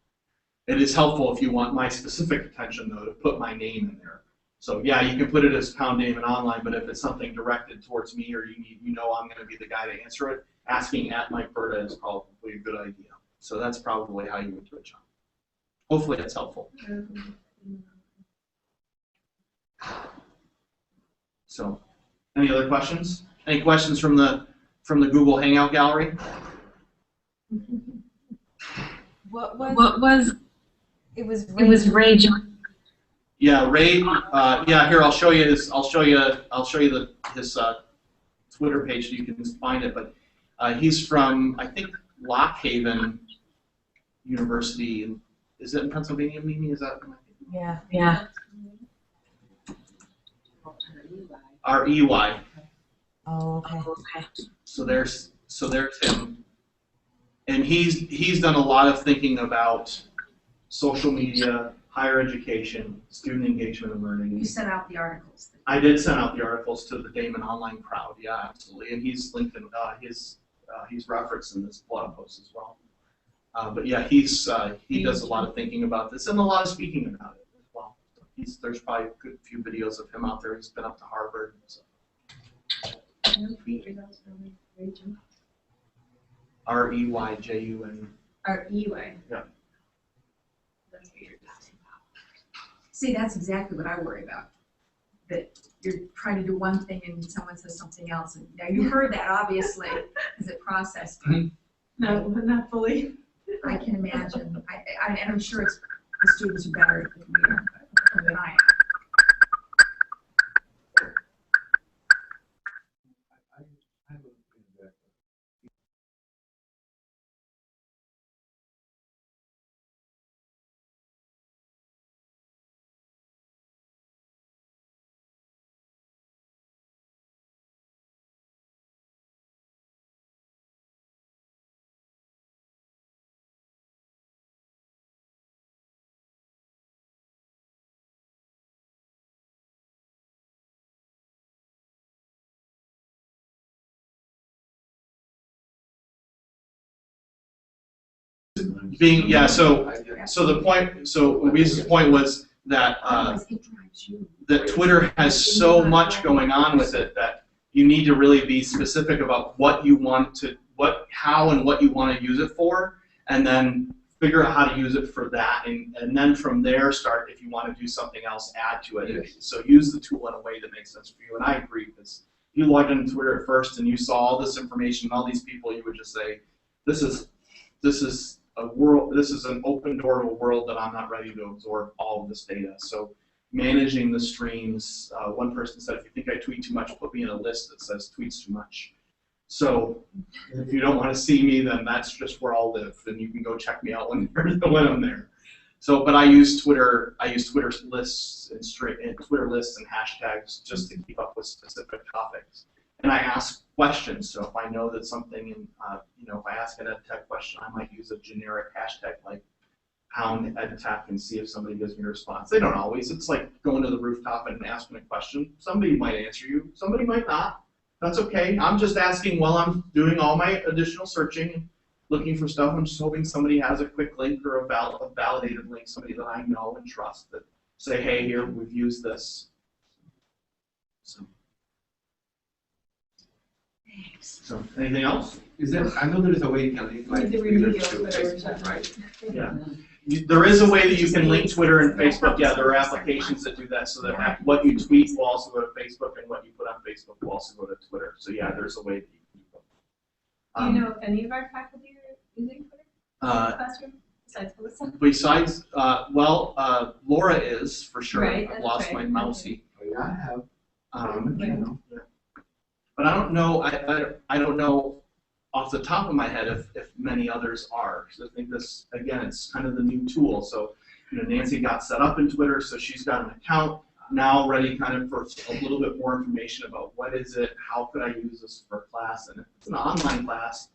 It is helpful if you want my specific attention, though, to put my name in there. So yeah, you can put it as #Damon Online, but if it's something directed towards me or I'm going to be the guy to answer it, asking @MikeBerta is probably a good idea. So that's probably how you would do it, John. Hopefully that's helpful. So, any other questions? Any questions from the Google Hangout gallery? What was It was Ray. Yeah, Ray. Yeah, here I'll show you his. I'll show you his Twitter page so you can find it. But he's from, I think, Lock Haven University. Is it in Pennsylvania, Mimi? Is that? Yeah. REY. Oh, okay. So there's him, and he's done a lot of thinking about social media, higher education, student engagement and learning. You sent out the articles. I did send out the articles to the Damon Online crowd. Yeah, absolutely, and he's linked in he's referenced in this blog post as well. But yeah, he does a lot of thinking about this and a lot of speaking about it as well. There's probably a good few videos of him out there. He's been up to Harvard. So. REYJUN. REY. Yeah. That's what you're talking about. See, that's exactly what I worry about. That you're trying to do one thing and someone says something else. And now you heard that, obviously, because it processed. No, not fully. I can imagine. And I'm sure it's the students are better at the computer than I am. So the point, so Louise's point was that that Twitter has so much going on with it that you need to really be specific about what you want to, how and what you want to use it for, and then figure out how to use it for that, and then from there start, if you want to do something else, add to it. Yes. So use the tool in a way that makes sense for you, and I agree, because you logged into Twitter at first and you saw all this information, all these people, you would just say, this is a world, this is an open door to a world that I'm not ready to absorb all of this data. So managing the streams, one person said, if you think I tweet too much, put me in a list that says tweets too much. So if you don't want to see me, then that's just where I'll live, and you can go check me out when I'm there. So, but I use Twitter lists and Twitter lists and hashtags just to keep up with specific topics. And I ask questions. So if I know that something, if I ask an EdTech question, I might use a generic hashtag like #EdTech and see if somebody gives me a response. They don't always. It's like going to the rooftop and asking a question. Somebody might answer you. Somebody might not. That's okay. I'm just asking while I'm doing all my additional searching and looking for stuff. I'm just hoping somebody has a quick link or a validated link, somebody that I know and trust that say, hey, here, we've used this. So anything else? I know there is a way you can link like Twitter to Facebook, right? Yeah. There is a way that you can link Twitter and Facebook. Yeah, there are applications that do that, so that what you tweet will also go to Facebook, and what you put on Facebook will also go to Twitter. So yeah, there's a way that you can do both. Do you know if any of our faculty are using Twitter in the classroom besides Melissa? Laura is for sure. Right, I've lost my mousey. Oh, yeah, I have. But I don't know. I don't know off the top of my head if many others are. So I think this, again, it's kind of the new tool. So, Nancy got set up in Twitter, so she's got an account now ready kind of for a little bit more information about what is it, how could I use this for class, and if it's an online class,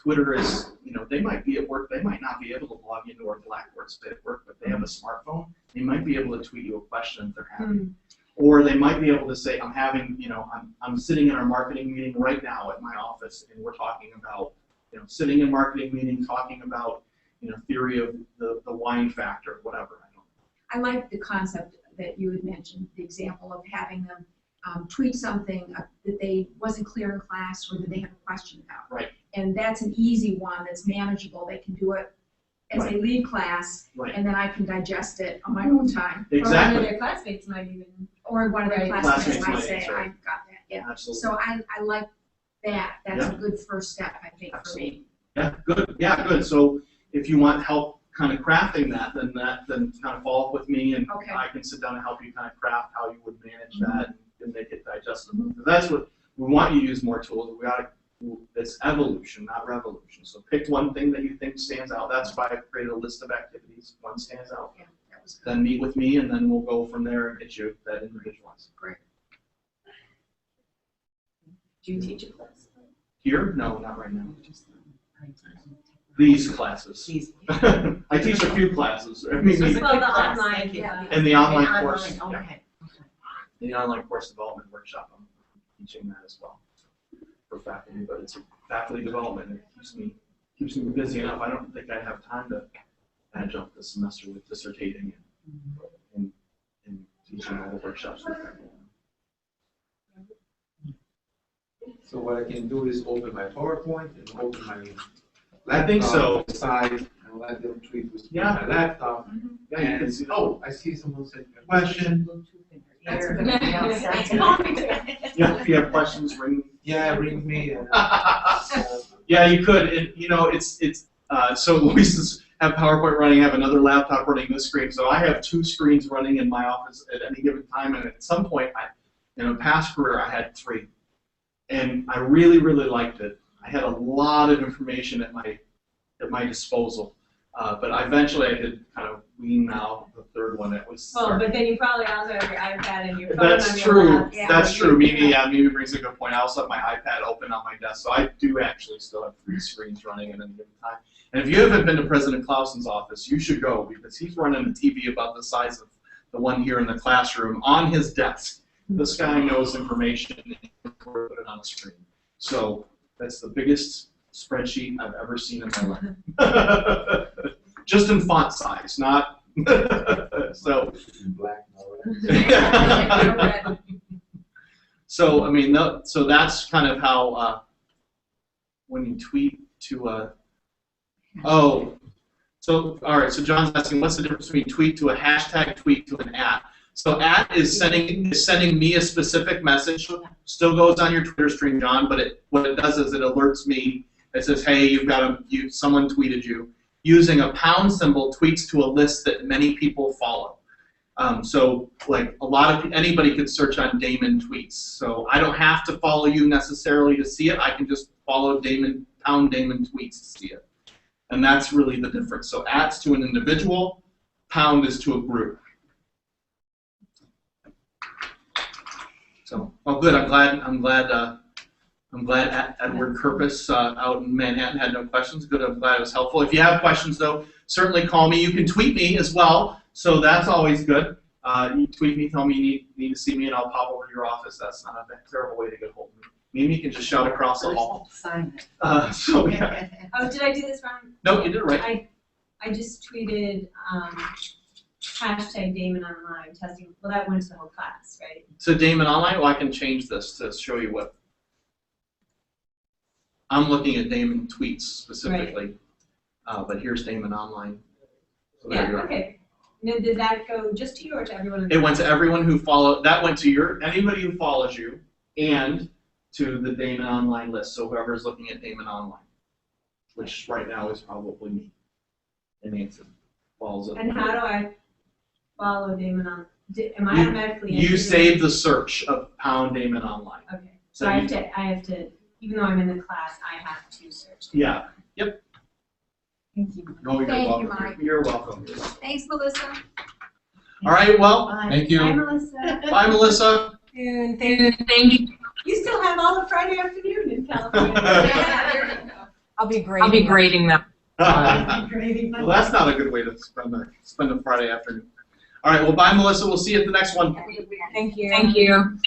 Twitter is, they might be at work, they might not be able to log into our Blackboard site at work, but they have a smartphone, they might be able to tweet you a question if they're having. Or they might be able to say, I'm having, I'm sitting in our marketing meeting right now at my office, and we're talking about, sitting in marketing meeting, talking about, theory of the wine factor, whatever. I like the concept that you had mentioned, the example of having them tweet something that they wasn't clear in class or that they have a question about. Right. And that's an easy one that's manageable. They can do it as they leave class, and then I can digest it on my own time. Exactly. Or one of their classmates might even. Or one of their classmates might say, answer. I got that. Yeah. Absolutely. So I like that. That's a good first step, I think, Absolutely. for me. Yeah, good. Yeah, good. So if you want help kind of crafting that, then kind of follow up with me, and I can sit down and help you kind of craft how you would manage that and make it digestible. Because that's what we want you to use more tools. It's evolution, not revolution. So pick one thing that you think stands out. That's why I've created a list of activities. One stands out. Yeah, that was good. Then meet with me, and then we'll go from there and get you that individualized. Great. Do you teach a class? Here? No, not right now. These classes. I teach a few classes. I mean, Well, the online. Yeah. in the online course. Online, Yeah. okay. The online course development workshop, I'm teaching that as well for faculty, but it's faculty development. It keeps me busy enough. I don't think I have time to adjunct this semester with dissertating and teaching all the workshops with faculty. So what I can do is open my PowerPoint and open my I think so. Side and let them tweet with Yeah. my laptop. Yeah, you can And see. I see someone sent me a question. That's a good idea. Yeah, if you have questions, ring me. Yeah, bring me. Yeah, you could. So we have PowerPoint running. I have another laptop running this screen. So I have two screens running in my office at any given time. And at some point, in a past career, I had three, and I really, really liked it. I had a lot of information at my disposal, but eventually I did kind of wean out the third one. It was. Well, but then you probably also have your iPad and your phone That's on your true. lap. Yeah. That's true. Mimi brings a good point. I also have my iPad open on my desk, so I do actually still have three screens running at any given time. And if you haven't been to President Clausen's office, you should go, because he's running a TV about the size of the one here in the classroom on his desk. This guy knows information and he can put it on a screen. So that's the biggest spreadsheet I've ever seen in my life. Just in font size, not so. Black. So I mean, so that's kind of how when you tweet to a. Oh, so all right. So John's asking, what's the difference between tweet to a hashtag, tweet to an @ So @ is sending me a specific message. Still goes on your Twitter stream, John, but what it does is it alerts me. It says, hey, someone tweeted you. Using a pound symbol tweets to a list that many people follow. So like anybody could search on Damon tweets. So I don't have to follow you necessarily to see it. I can just follow pound Damon tweets to see it. And that's really the difference. So @ to an individual, pound is to a group. So, good. I'm glad Edward Kirpus out in Manhattan had no questions. Good. I'm glad it was helpful. If you have questions, though, certainly call me. You can tweet me as well, so that's always good. You tweet me, tell me you need to see me, and I'll pop over to your office. That's not a terrible way to get hold of me. Mimi can just shout across the hall. Sign it. So yeah. Oh, did I do this wrong? No, you did it right. I just tweeted hashtag Damon Online testing. Well, that went to the whole class, right? So Damon Online. Well, I can change this to show you what. I'm looking at Damon tweets specifically, but here's Damon Online. So there you Yeah. are. Okay. And then did that go just to you or to everyone? It went to everyone who followed. That went to anybody who follows you, and to the Damon Online list. So whoever's looking at Damon Online, which right now is probably me, and Nancy follows it. And how do I follow Damon on? Am I automatically? You save the search of pound Damon Online. Okay. So So I have to even though I'm in the class, I have to search. Yeah. Yep. Thank you. No, you're Thank you, welcome. Mike. You're welcome. Thanks, Melissa. All right. Well, Thank you. Bye, Melissa. bye, Melissa. And Thank you. You still have all the Friday afternoon in California. Yeah, there you go. I'll be great. I'll be grading them. Well, that's not a good way to spend a Friday afternoon. All right. Well, bye, Melissa. We'll see you at the next one. Thank you. Thank you.